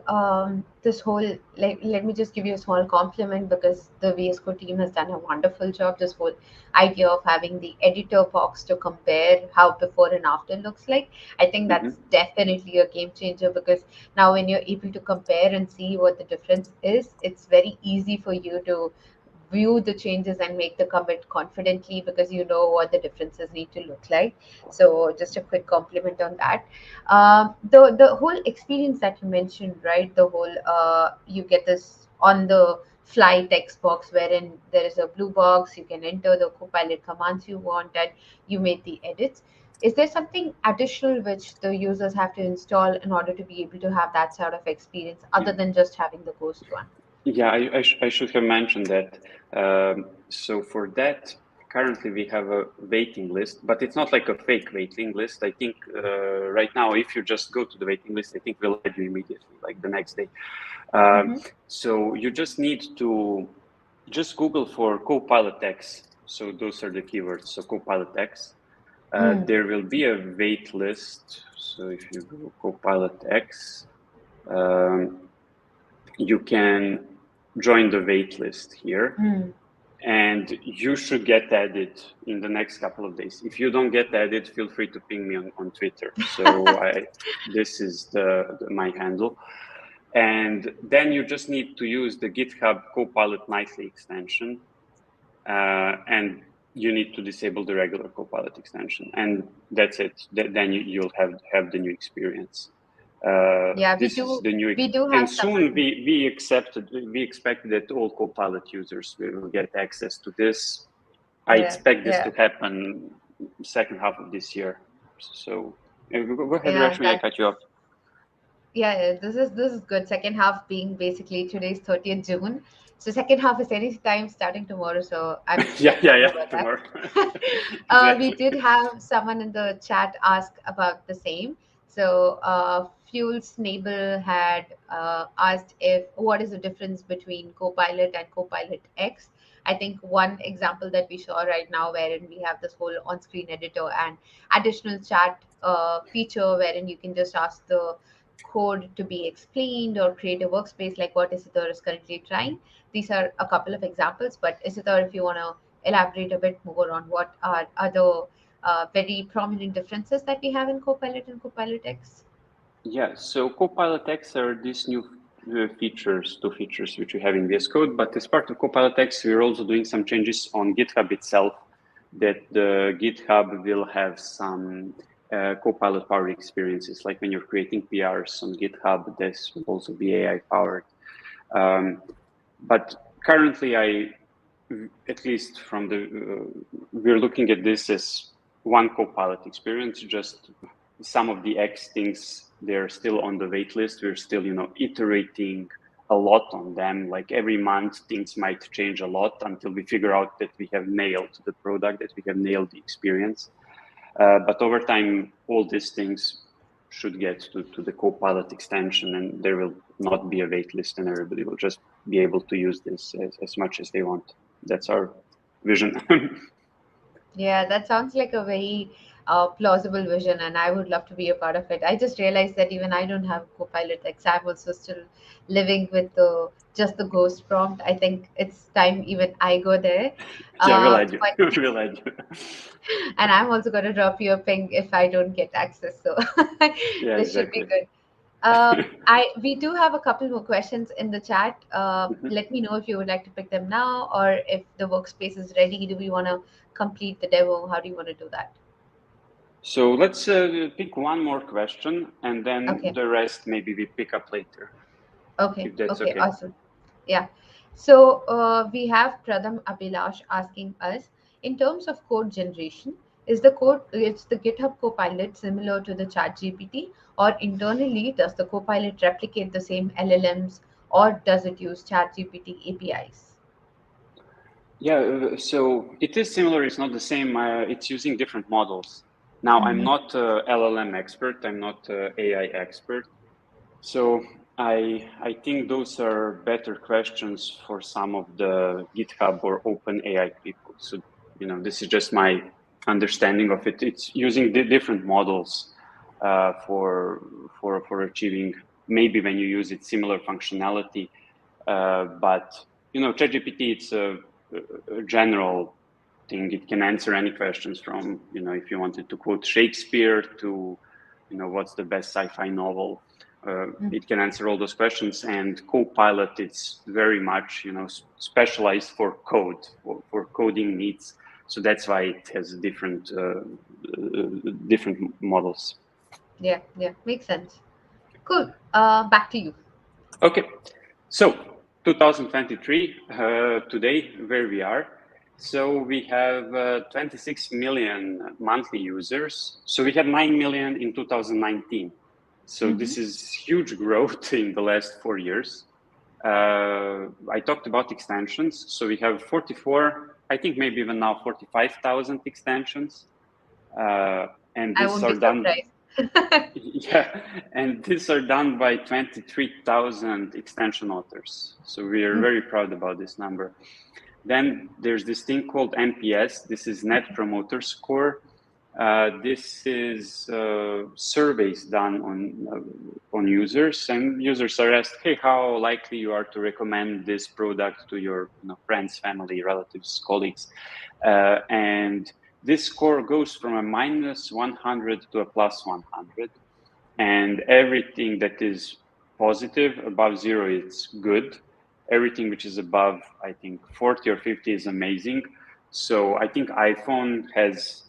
this whole, like, let me just give you a small compliment because the VS Code team has done a wonderful job. This whole idea of having the editor box to compare how before and after looks like, I think that's Mm-hmm. definitely a game changer because now when you're able to compare and see what the difference is, it's very easy for you to view the changes and make the commit confidently because you know what the differences need to look like. So just a quick compliment on that. The whole experience that you mentioned, right? The whole you get this on the fly text box wherein there is a blue box. You can enter the Copilot commands you want and you make the edits. Is there something additional which the users have to install in order to be able to have that sort of experience other than just having the Ghost one? Yeah, I should have mentioned that. So for that, currently we have a waiting list, but it's not like a fake waiting list. I think right now, if you just go to the waiting list, I think we'll add you immediately, like the next day. Mm-hmm. So you just need to just Google for CoPilot X. So those are the keywords. So CoPilot X. There will be a wait list. So if you go CoPilot X, you can join the wait list here. And you should get added in the next couple of days. If you don't get added, feel free to ping me on Twitter. So this is my handle. And then you just need to use the GitHub CoPilot Nightly extension, and you need to disable the regular CoPilot extension, and that's it. Then you'll have the new experience. Yeah, This is the new, we do and have soon someone. we expect that all CoPilot users will get access to this. I Yeah, expect this yeah, to happen second half of this year. So go ahead, yeah. Reshmi, I cut you off. Yeah, this is good. Second half being basically today's 30th June. So second half is any time starting tomorrow. So I'm happy Yeah, about that. tomorrow. We Exactly. did have someone in the chat ask about the same. So Fuel's Neighbor had asked if what is the difference between Copilot and Copilot X. I think one example that we saw right now, wherein we have this whole on-screen editor and additional chat feature, wherein you can just ask the code to be explained or create a workspace like what Isitor is currently trying. These are a couple of examples, but Isitor, if you want to elaborate a bit more on what are other very prominent differences that we have in Copilot and Copilot X. Yeah, so Copilot X are these new two features which we have in VS Code, but as part of Copilot X, we're also doing some changes on GitHub itself, that the GitHub will have some Copilot powered experiences, like when you're creating PRs on GitHub, this will also be AI powered. But currently, at least from we're looking at this as one Copilot experience, just some of the X things, they're still on the wait list. We're still, iterating a lot on them. Like every month, things might change a lot until we figure out that we have nailed the product, that we have nailed the experience. But over time, all these things should get to the Copilot extension, and there will not be a wait list, and everybody will just be able to use this as much as they want. That's our vision. Yeah, that sounds like a very plausible vision, and I would love to be a part of it. I just realized that even I don't have Copilot X. I'm also still living with the just the ghost prompt. I think it's time even I go there. Yeah, we'll add you. But We'll add you. and I'm also going to drop you a ping if I don't get access. So Yeah, this should be exactly. good. We do have a couple more questions in the chat. Let me know if you would like to pick them now, or if the workspace is ready. Do we want to complete the demo? How do you want to do that? So let's pick one more question, and then Okay. the rest maybe we pick up later, Okay. if that's Okay. okay. Awesome. Yeah. So we have Pradham Abhilash asking us, in terms of code generation, is the GitHub Copilot similar to the Chat GPT, or internally does the Copilot replicate the same LLMs, or does it use Chat GPT APIs? Yeah, so it is similar. It's not the same. It's using different models. Now, I'm Mm-hmm. not a LLM expert. I'm not a AI expert. So I think those are better questions for some of the GitHub or OpenAI people. So, this is just my understanding of it. It's using the different models for achieving, maybe when you use it, similar functionality. But ChatGPT, it's a general thing. It can answer any questions from, if you wanted to quote Shakespeare to, what's the best sci-fi novel. It can answer all those questions. And Copilot, it's very much, specialized for code, for coding needs. So that's why it has different models. Yeah, yeah, makes sense. Cool. Back to you. Okay, so 2023, today, where we are. So we have 26 million monthly users. So we had 9 million in 2019. So this is huge growth in the last 4 years. I talked about extensions. So we have 44, I think maybe even now 45,000 extensions. And I these won't be are done. surprised. Yeah, and these are done by 23,000 extension authors. So we are very proud about this number. Then there's this thing called NPS. This is Net Promoter Score. This is surveys done on users, and users are asked, "Hey, how likely you are to recommend this product to your friends, family, relatives, colleagues?" And this score goes from a -100 to a +100, and everything that is positive above 0 is good. Everything which is above, I think, 40 or 50 is amazing. So I think iPhone has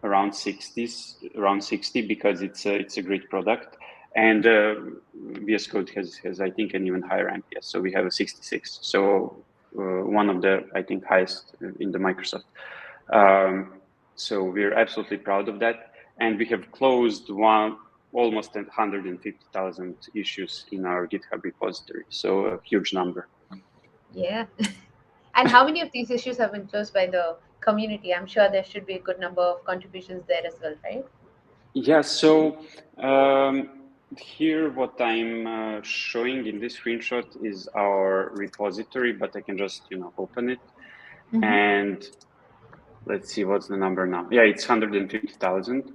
around 60 because it's a great product, and VS Code has I think an even higher NPS. So we have a 66. So one of the I think highest in the Microsoft. So we're absolutely proud of that, and we have closed almost 150,000 issues in our GitHub repository. So a huge number. Yeah. And how many of these issues have been closed by the community? I'm sure there should be a good number of contributions there as well, right? Yeah, so here what I'm showing in this screenshot is our repository, but I can just, open it. And let's see, what's the number now? Yeah, it's 150,000.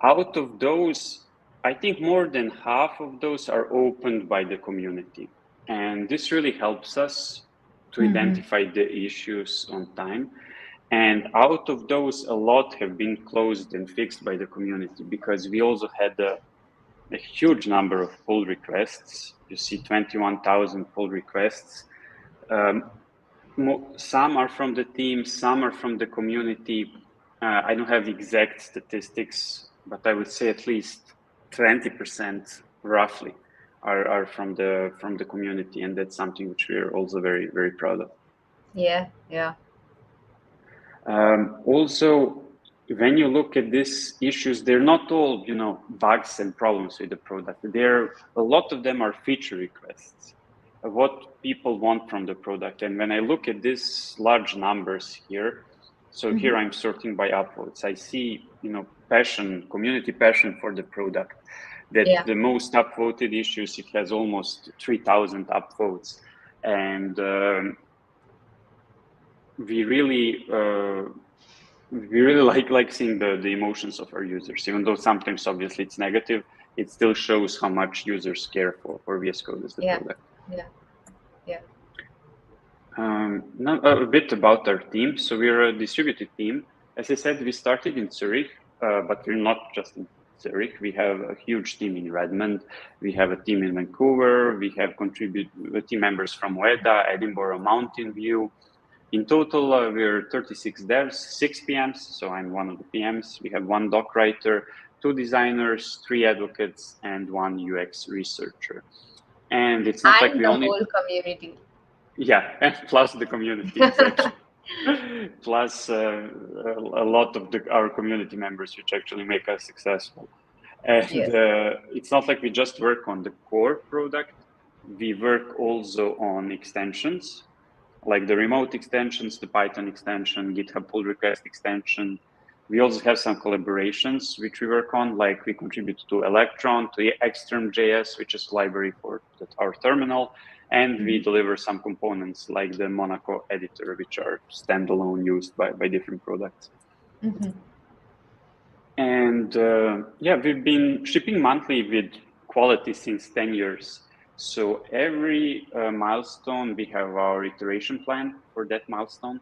Out of those, I think more than half of those are opened by the community. And this really helps us to identify the issues on time. And out of those, a lot have been closed and fixed by the community, because we also had a huge number of pull requests. You see 21,000 pull requests. Some are from the team, some are from the community. I don't have exact statistics, but I would say at least 20% roughly are from the community, and that's something which we are also very, very proud of. Yeah, yeah. Also, when you look at these issues, they're not all, bugs and problems with the product. A lot of them are feature requests of what people want from the product. And when I look at these large numbers here, so here I'm sorting by upvotes. I see, passion, community passion for the product. That Yeah. the most upvoted issues, it has almost 3,000 upvotes, and we really like seeing the emotions of our users, even though sometimes obviously it's negative. It still shows how much users care for VS Code as the Yeah. product. Yeah. Yeah. Now a bit about our team. So we're a distributed team. As I said, we started in Zurich, but we're not just in Zurich. We have a huge team in Redmond. We have a team in Vancouver. We have team members from Weda, Edinburgh, Mountain View. In total, we're 36 devs, 6 PMs, so I'm one of the PMs. We have 1 doc writer, 2 designers, 3 advocates, and 1 UX researcher. And it's not like And we the only... whole community. Yeah, and plus the community, exactly. Plus a lot of our community members, which actually make us successful. And Yes. it's not like we just work on the core product. We work also on extensions, like the remote extensions, the Python extension, GitHub pull request extension. We also have some collaborations which we work on, like we contribute to Electron, to Extern.js, which is a library for our terminal, and we deliver some components like the Monaco Editor, which are standalone used by different products. And yeah, we've been shipping monthly with quality since 10 years. So every milestone, we have our iteration plan for that milestone.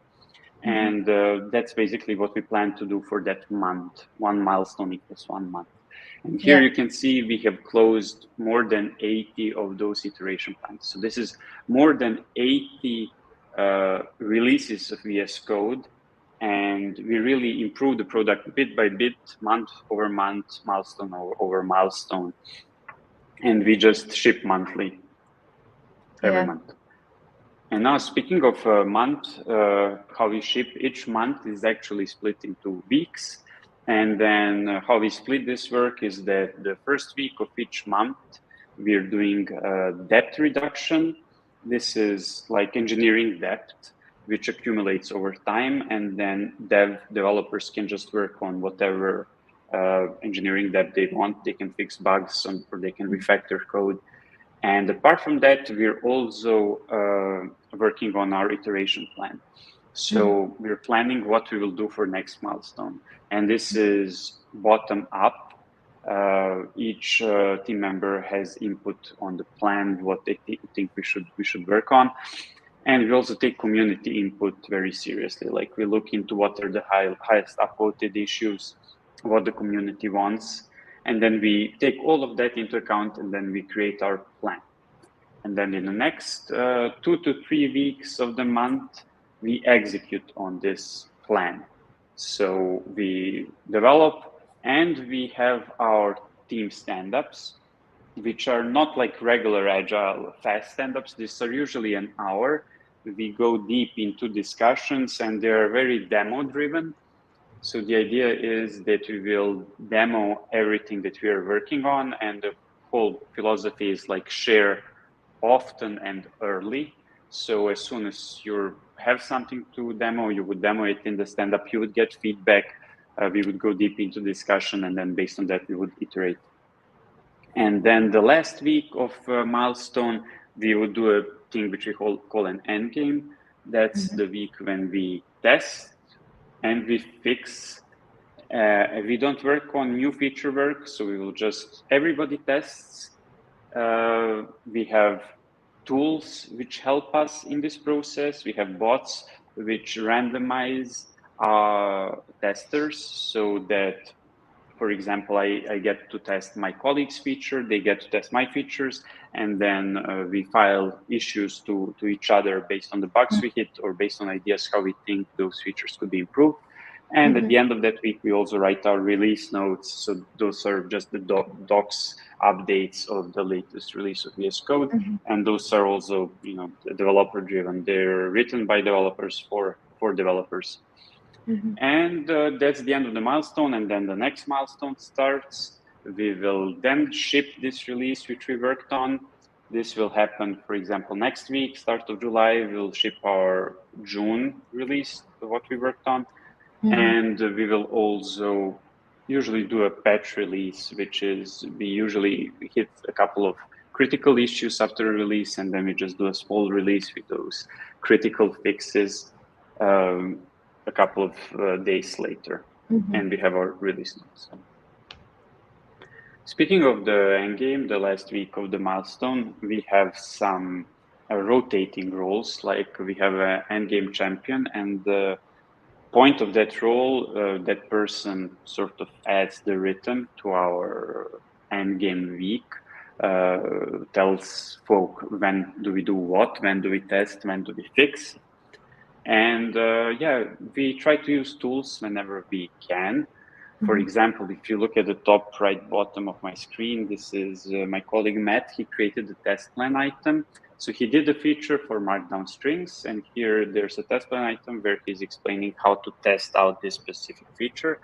And that's basically what we plan to do for that month. 1 milestone equals 1 month. And here you can see we have closed more than 80 of those iteration plans. So this is more than 80 releases of VS Code. And we really improve the product bit by bit, month over month, milestone over milestone. And we just ship monthly every month. And now, speaking of a month, how we ship each month is actually split into weeks. And then how we split this work is that the first week of each month, we're doing debt reduction. This is like engineering debt, which accumulates over time. And then developers can just work on whatever engineering debt they want. They can fix bugs or they can refactor code. And apart from that, we're also working on our iteration plan. So we're planning what we will do for next milestone. And this is bottom up. Each team member has input on the plan, what they think we should work on. And we also take community input very seriously. Like we look into what are the highest upvoted issues, what the community wants, and then we take all of that into account and then we create our plan. And then in the next 2 to 3 weeks of the month, we execute on this plan. So we develop and we have our team stand-ups, which are not like regular agile fast stand-ups. These are usually an hour. We go deep into discussions and they're very demo driven. So the idea is that we will demo everything that we are working on, and the whole philosophy is like share often and early. So as soon as you have something to demo, you would demo it in the stand-up, you would get feedback, we would go deep into discussion, and then based on that, we would iterate. And then the last week of milestone, we would do a thing which we call an end game. That's the week when we test and we fix. We don't work on new feature work, so we will just, everybody tests. We have tools which help us in this process. We have bots which randomize testers so that, for example, I get to test my colleague's feature, they get to test my features, and then we file issues to each other based on the bugs we hit or based on ideas how we think those features could be improved. And at the end of that week, we also write our release notes. So those are just the docs updates of the latest release of VS Code. And those are also, developer driven. They're written by developers for developers. And that's the end of the milestone. And then the next milestone starts. We will then ship this release, which we worked on. This will happen, for example, next week, start of July, we'll ship our June release, what we worked on. And we will also usually do a patch release, which is we usually hit a couple of critical issues after a release, and then we just do a small release with those critical fixes a couple of days later, and we have our release notes. Speaking of the endgame, the last week of the milestone, we have some rotating roles, like we have an endgame champion, and the point of that role, that person sort of adds the rhythm to our endgame week, tells folk when do we do what, when do we test, when do we fix. And we try to use tools whenever we can. For example, if you look at the top right bottom of my screen, this is my colleague Matt. He created the test plan item. So he did a feature for markdown strings, and here there's a test plan item where he's explaining how to test out this specific feature,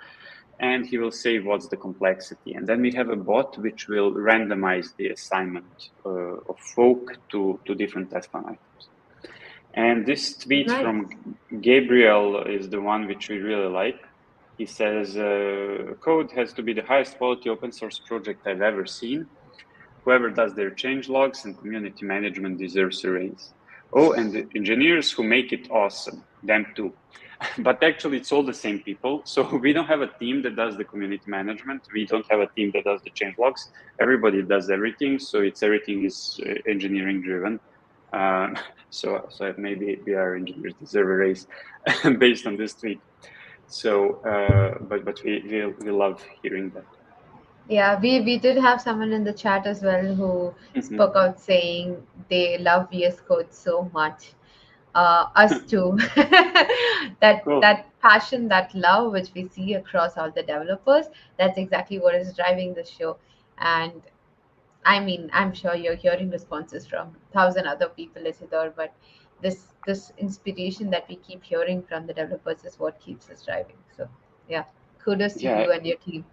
and he will say what's the complexity. And then we have a bot which will randomize the assignment of folk to different test plan items. And this tweet from Gabriel is the one which we really like. He says, code has to be the highest quality open source project I've ever seen. Whoever does their change logs and community management deserves a raise. Oh, and the engineers who make it awesome, them too. But actually, it's all the same people. So we don't have a team that does the community management. We don't have a team that does the change logs. Everybody does everything. So everything is engineering driven. So maybe our engineers deserve a raise based on this tweet. So, but we love hearing that. Yeah, we did have someone in the chat as well who spoke out saying they love VS Code so much. Us too. Cool. That passion, that love which we see across all the developers, that's exactly what is driving the show. And I mean, I'm sure you're hearing responses from 1,000 other people, Isidore, but this inspiration that we keep hearing from the developers is what keeps us driving. So yeah, kudos to Yeah, you and your team.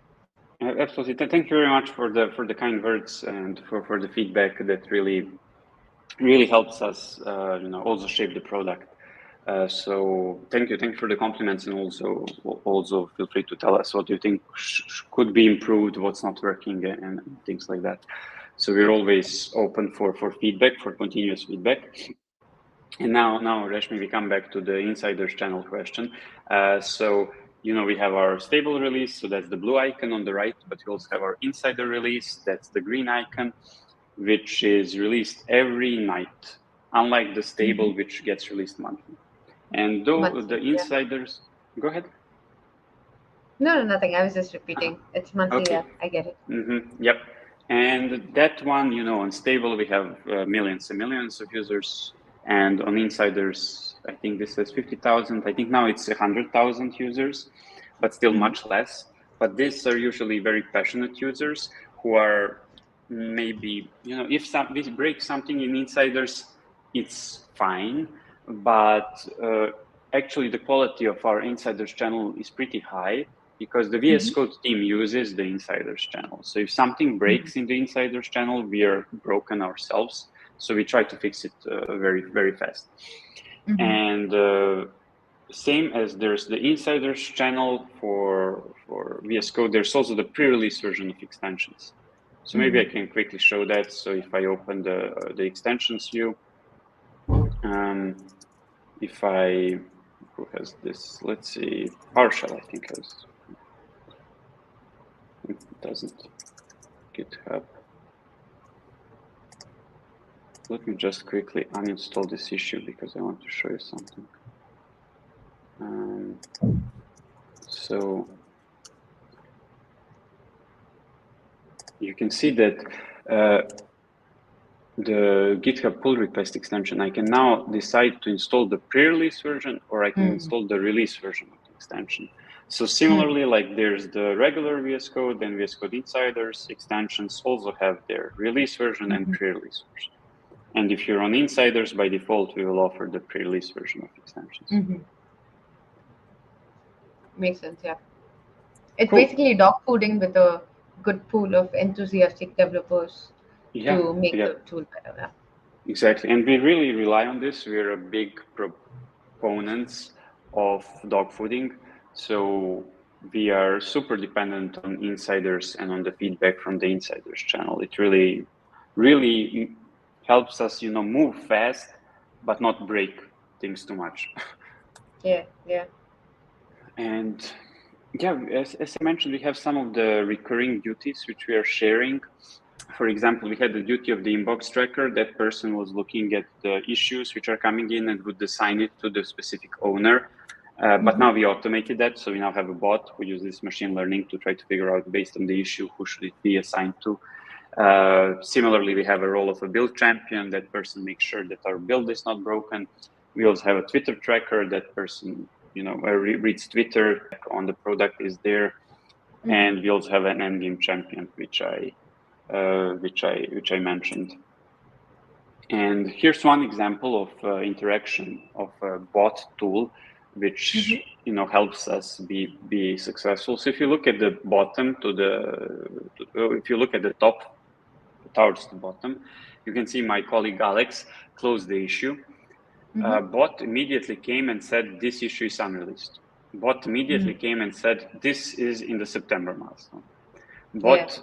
absolutely. Thank you very much for the kind words and for the feedback that really helps us, also shape the product. So thank you for the compliments, and also feel free to tell us what you think could be improved, what's not working, and things like that. So we're always open for feedback, for continuous feedback. And now, Reshmi, we come back to the insiders channel question. So, we have our stable release, so that's the blue icon on the right, but we also have our insider release, that's the green icon, which is released every night, unlike the stable, which gets released monthly. And though the Monthly, yeah. insiders, go ahead. No, nothing. I was just repeating. It's monthly. Okay. Yeah, I get it. Yep. And that one, on stable, we have millions and millions of users. And on insiders, I think this says 50,000. I think now it's 100,000 users, but still much less. But these are usually very passionate users who are maybe, if this breaks something in insiders, it's fine. But actually, the quality of our insiders channel is pretty high, because the VS Code team uses the insiders channel. So if something breaks in the insiders channel, we are broken ourselves. So we try to fix it very, very fast. And same as there's the insiders channel for VS Code, there's also the pre-release version of extensions. So maybe I can quickly show that. So if I open the extensions view, if I, who has this? Let's see, PowerShell, I think has. It doesn't. GitHub. Let me just quickly uninstall this issue because I want to show you something. So you can see that the GitHub pull request extension, I can now decide to install the pre-release version, or I can install the release version of the extension. So similarly, like there's the regular VS Code and VS Code Insiders extensions also have their release version and pre-release version. And if you're on Insiders, by default, we will offer the pre-release version of extensions. Makes sense, yeah. It's Cool. basically dog fooding with a good pool of enthusiastic developers to make the tool better. Yeah. Exactly. And we really rely on this. We're a big proponents of dog fooding. So we are super dependent on insiders and on the feedback from the insiders channel. It really, really helps us, move fast, but not break things too much. Yeah. And yeah, as I mentioned, we have some of the recurring duties which we are sharing. For example, we had the duty of the inbox tracker. That person was looking at the issues which are coming in and would assign it to the specific owner. But now we automated that. So we now have a bot who uses machine learning to try to figure out, based on the issue, who should it be assigned to. Similarly, we have a role of a build champion. That person makes sure that our build is not broken. We also have a Twitter tracker. That person, reads Twitter on the product is there. And we also have an endgame champion, which I mentioned. And here's one example of interaction of a bot tool, which helps us be successful. So if you look at the bottom if you look at the top towards the bottom, you can see my colleague Alex closed the issue. Bot immediately came and said this issue is unreleased. Bot immediately came and said this is in the September milestone. Bot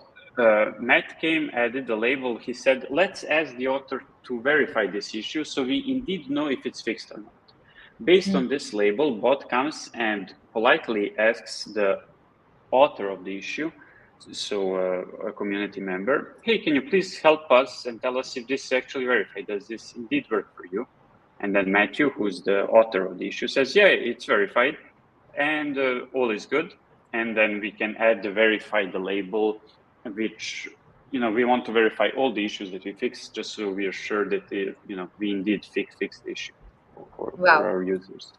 Matt came, added the label. He said, let's ask the author to verify this issue so we indeed know if it's fixed or not. Based on this label, bot comes and politely asks the author of the issue, so a community member, hey, can you please help us and tell us if this is actually verified? Does this indeed work for you? And then Matthew, who's the author of the issue, says, yeah, it's verified and all is good. And then we can add the verify the label, which, we want to verify all the issues that we fix, just so we are sure that, we indeed fix the issue for our users.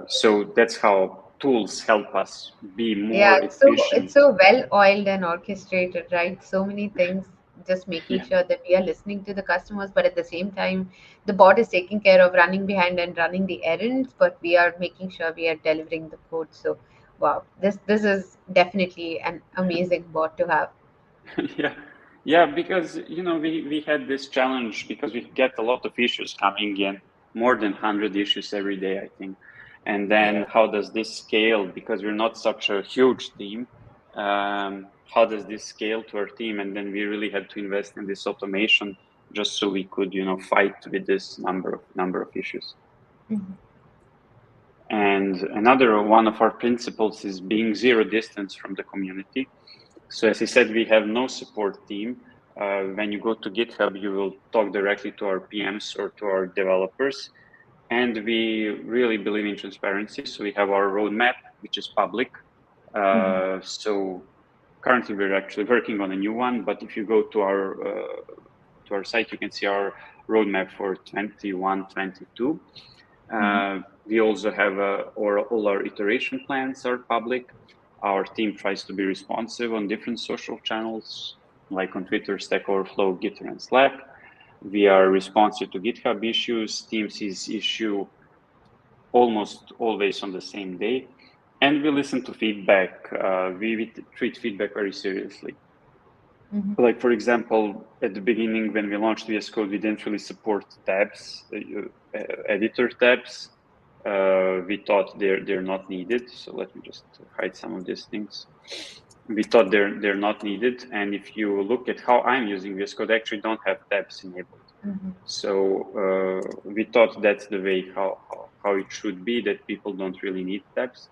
So that's how tools help us be more efficient. It's so well oiled and orchestrated, right? So many things just making Yeah. sure that we are listening to the customers, but at the same time, the bot is taking care of running behind and running the errands, but we are making sure we are delivering the code. So, wow, this is definitely an amazing bot to have. Yeah, yeah, because we had this challenge because we get a lot of issues coming in, more than 100 issues every day, I think. And then Yeah. how does this scale? Because we're not such a huge team. How does this scale to our team? And then we really had to invest in this automation just so we could, fight with this number of issues. Mhm. And another one of our principles is being zero distance from the community. So as I said, we have no support team. When you go to GitHub, you will talk directly to our PMs or to our developers. And we really believe in transparency. So we have our roadmap, which is public. Mhm. So currently we're actually working on a new one. But if you go to our site, you can see our roadmap for 21, 22. Mhm. We also have all our iteration plans are public. Our team tries to be responsive on different social channels, like on Twitter, Stack Overflow, Gitter, and Slack. We are responsive to GitHub issues. Team sees issue almost always on the same day. And we listen to feedback. We treat feedback very seriously. Mhm. Like, for example, at the beginning, when we launched VS Code, we didn't really support tabs, editor tabs. We thought they're not needed. So let me just hide some of these things. We thought they're not needed. And if you look at how I'm using VS Code, I actually don't have tabs enabled. Mhm. So we thought that's the way how it should be, that people don't really need tabs.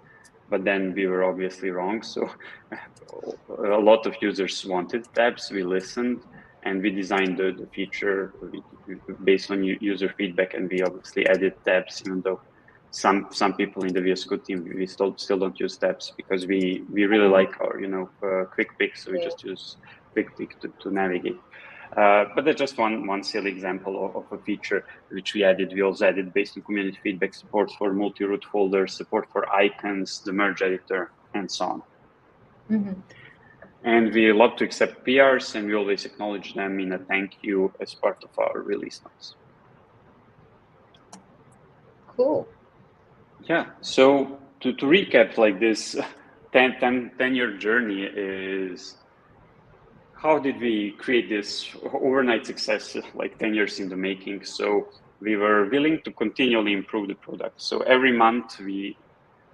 But then we were obviously wrong. So a lot of users wanted tabs. We listened and we designed the feature based on user feedback, and we obviously added tabs, even though some people in the VS Code team we still don't use tabs because we really like our quick pick, so we Yeah. just use quick pick to navigate. But that's just one silly example of a feature which we added. We also added, based on community feedback, support for multi-root folders, support for icons, the merge editor, and so on. Mhm. And we love to accept PRs, and we always acknowledge them in a thank you as part of our release notes. Cool. Yeah. So to recap, like this 10-year journey is, how did we create this overnight success, like 10 years in the making? So we were willing to continually improve the product. So every month we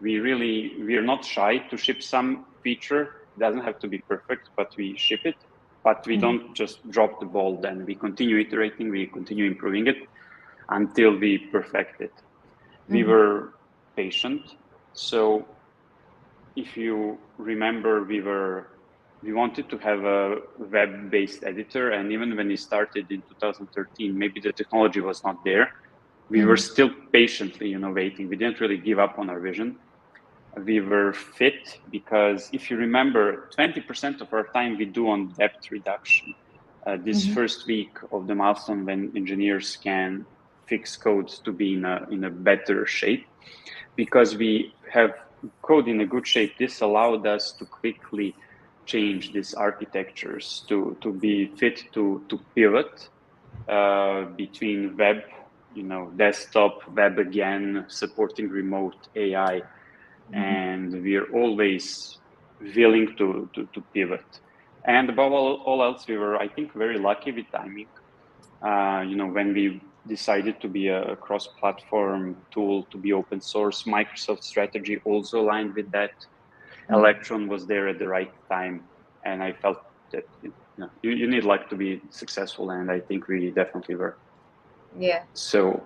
are not shy to ship some feature. It doesn't have to be perfect, but we ship it. But we Mhm. don't just drop the ball. Then we continue iterating, we continue improving it until we perfect it. We Mhm. were patient. So if you remember, we wanted to have a web-based editor, and even when we started in 2013, maybe the technology was not there. We were Mhm. still patiently innovating. We didn't really give up on our vision. We were fit because, if you remember, 20% of our time we do on debt reduction. This Mhm. first week of the milestone, when engineers can fix codes to be in a better shape, because we have code in a good shape. This allowed us to quickly change these architectures to be fit to pivot between web, desktop, web again, supporting remote AI, Mhm. and we are always willing to pivot. And above all else, we were, I think, very lucky with timing. When we decided to be a cross-platform tool, to be open source, Microsoft strategy also aligned with that. Mhm. Electron was there at the right time, and I felt that you need luck to be successful, and I think we definitely were. Yeah. So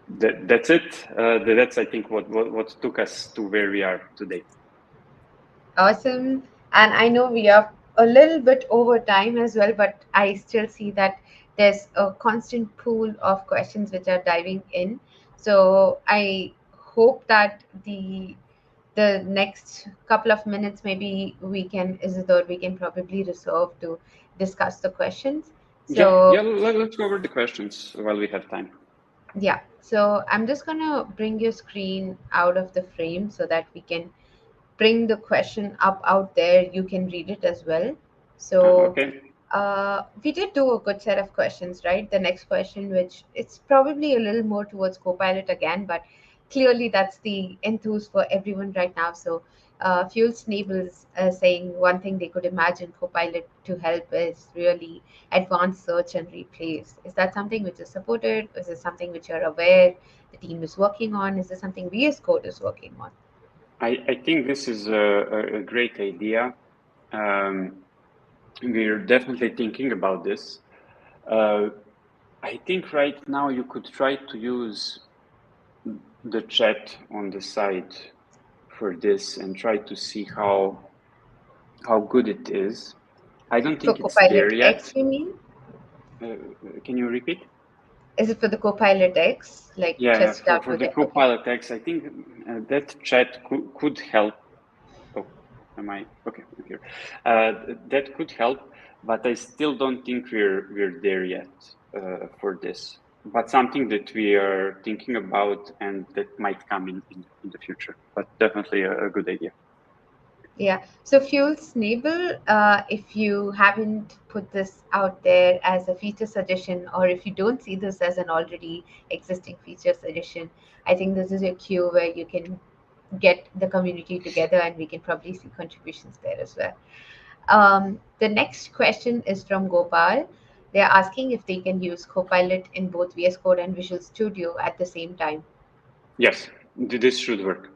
that's it. That's, I think, what took us to where we are today. Awesome. And I know we are a little bit over time as well, but I still see that there's a constant pool of questions which are diving in. So I hope that the next couple of minutes, maybe we can, Isidore, we can probably reserve to discuss the questions. Yeah. So Let's go over the questions while we have time. yeah, so I'm just gonna bring your screen out of the frame so that we can bring the question up out there. You can read it as well. So Okay. We did do a good set of questions, right? The next question, which it's probably a little more towards Copilot again, but clearly that's the enthuse for everyone right now. So, Fuel Snables saying one thing they could imagine Copilot to help is really advanced search and replace. Is that something which is supported? Is it something which you're aware the team is working on? Is this something VS Code is working on? I think this is a great idea. We're definitely thinking about this. I think right now you could try to use the chat on the side for this and try to see how good it is. I don't For think it's there Copilot X, yet. you mean? Can you repeat? Is it for the Copilot X? Like Yeah, test it out for with the it? Okay. CoPilot X, I think that chat could help. Oh, am I okay? I'm here. That could help, but I still don't think we're there yet for this. But something that we are thinking about and that might come in the future. But definitely a good idea. Yeah. So Fuel Snable, if you haven't put this out there as a feature suggestion, or if you don't see this as an already existing feature suggestion, I think this is a queue where you can get the community together and we can probably see contributions there as well. The next question is from Gopal. They're asking if they can use Copilot in both VS Code and Visual Studio at the same time. Yes, this should work.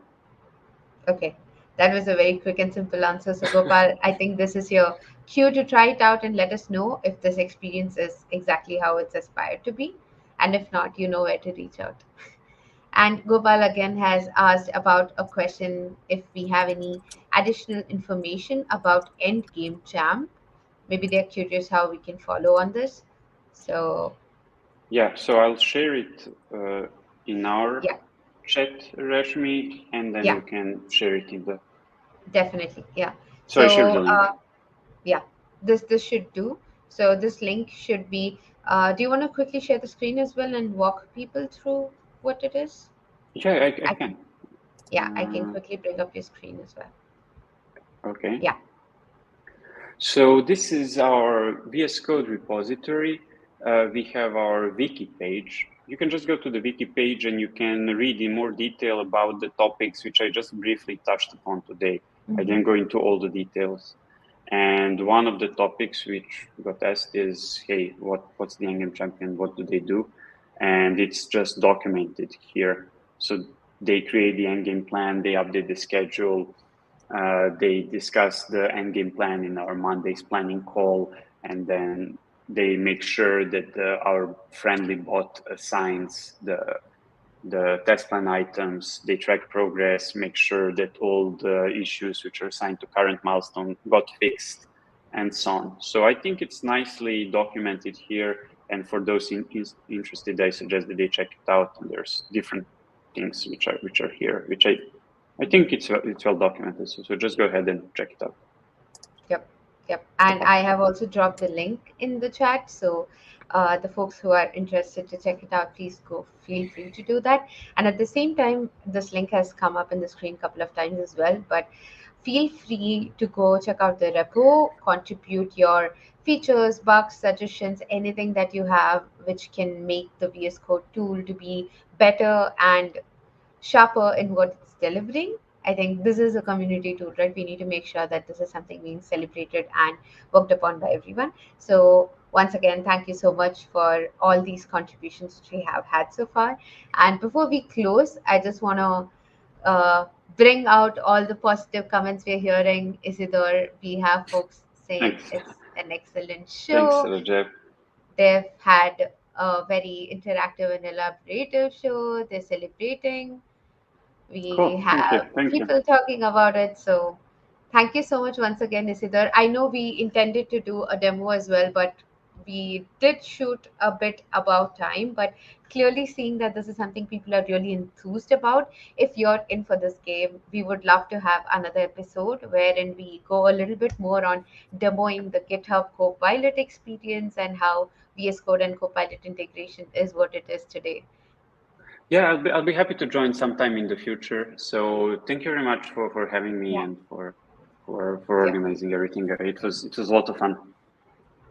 Okay, that was a very quick and simple answer. So, Gopal, I think this is your cue to try it out and let us know if this experience is exactly how it's aspired to be. And if not, you know where to reach out. And Gopal again has asked about a question if we have any additional information about Endgame Jam. Maybe they're curious how we can follow on this. So, Yeah, so I'll share it in our yeah, chat, Reshmi, and then yeah, you can share it in the. definitely. Yeah. So I share the So, link. yeah, this should do. So this link should be. Do you want to quickly share the screen as well and walk people through what it is? Yeah, I I can. Yeah, I can Uh, quickly bring up your screen as well. okay. Yeah, So this is our VS Code repository. We have our wiki page. You can just go to the wiki page and you can read in more detail about the topics which I just briefly touched upon today. I mm-hmm. didn't go into all the details. And one of the topics which got asked is, hey, what's the Endgame champion? What do they do? And it's just documented here. So they create the endgame plan, they update the schedule, they discuss the endgame plan in our Monday's planning call, and then they make sure that our friendly bot assigns the test plan items. They track progress, make sure that all the issues which are assigned to current milestone got fixed, and so on. So I think it's nicely documented here. And for those interested, I suggest that they check it out. And there's different things which are here, which I think it's well documented. So just go ahead and check it out. Yep, yep. And I have also dropped the link in the chat. So the folks who are interested to check it out, please go feel free to do that. And at the same time, this link has come up in the screen a couple of times as well. But feel free to go check out the repo, contribute your features, bugs, suggestions, anything that you have which can make the VS Code tool to be better and sharper in what it's delivering. I think this is a community tool, right? We need to make sure that this is something being celebrated and worked upon by everyone. So once again, thank you so much for all these contributions which we have had so far. And before we close, I just want to bring out all the positive comments we're hearing. Isidore, we have folks saying Thanks. it's an excellent Thanks, show. Jeff. They've had a very interactive and elaborative show. They're celebrating. We Cool. Thank you. have Thank you. people talking about it. So thank you so much once again, Isidar. I know we intended to do a demo as well, but we did shoot a bit about time. But clearly seeing that this is something people are really enthused about. If you're in for this game, we would love to have another episode wherein we go a little bit more on demoing the GitHub Copilot experience and how VS Code and Copilot integration is what it is today. Yeah, I'll be happy to join sometime in the future. So thank you very much for having me Yeah. and for Yeah. organizing everything. It was a lot of fun.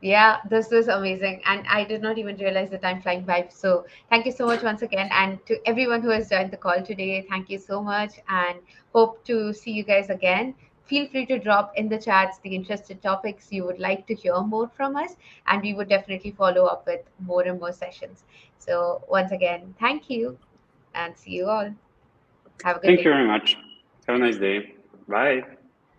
Yeah, this was amazing. And I did not even realize the time flying by. So thank you so much once again. And to everyone who has joined the call today, thank you so much. And hope to see you guys again. Feel free to drop in the chats the interested topics you would like to hear more from us. And we would definitely follow up with more and more sessions. So once again, thank you and see you all. Have a good Thank you day. very much. Have a nice day. Bye.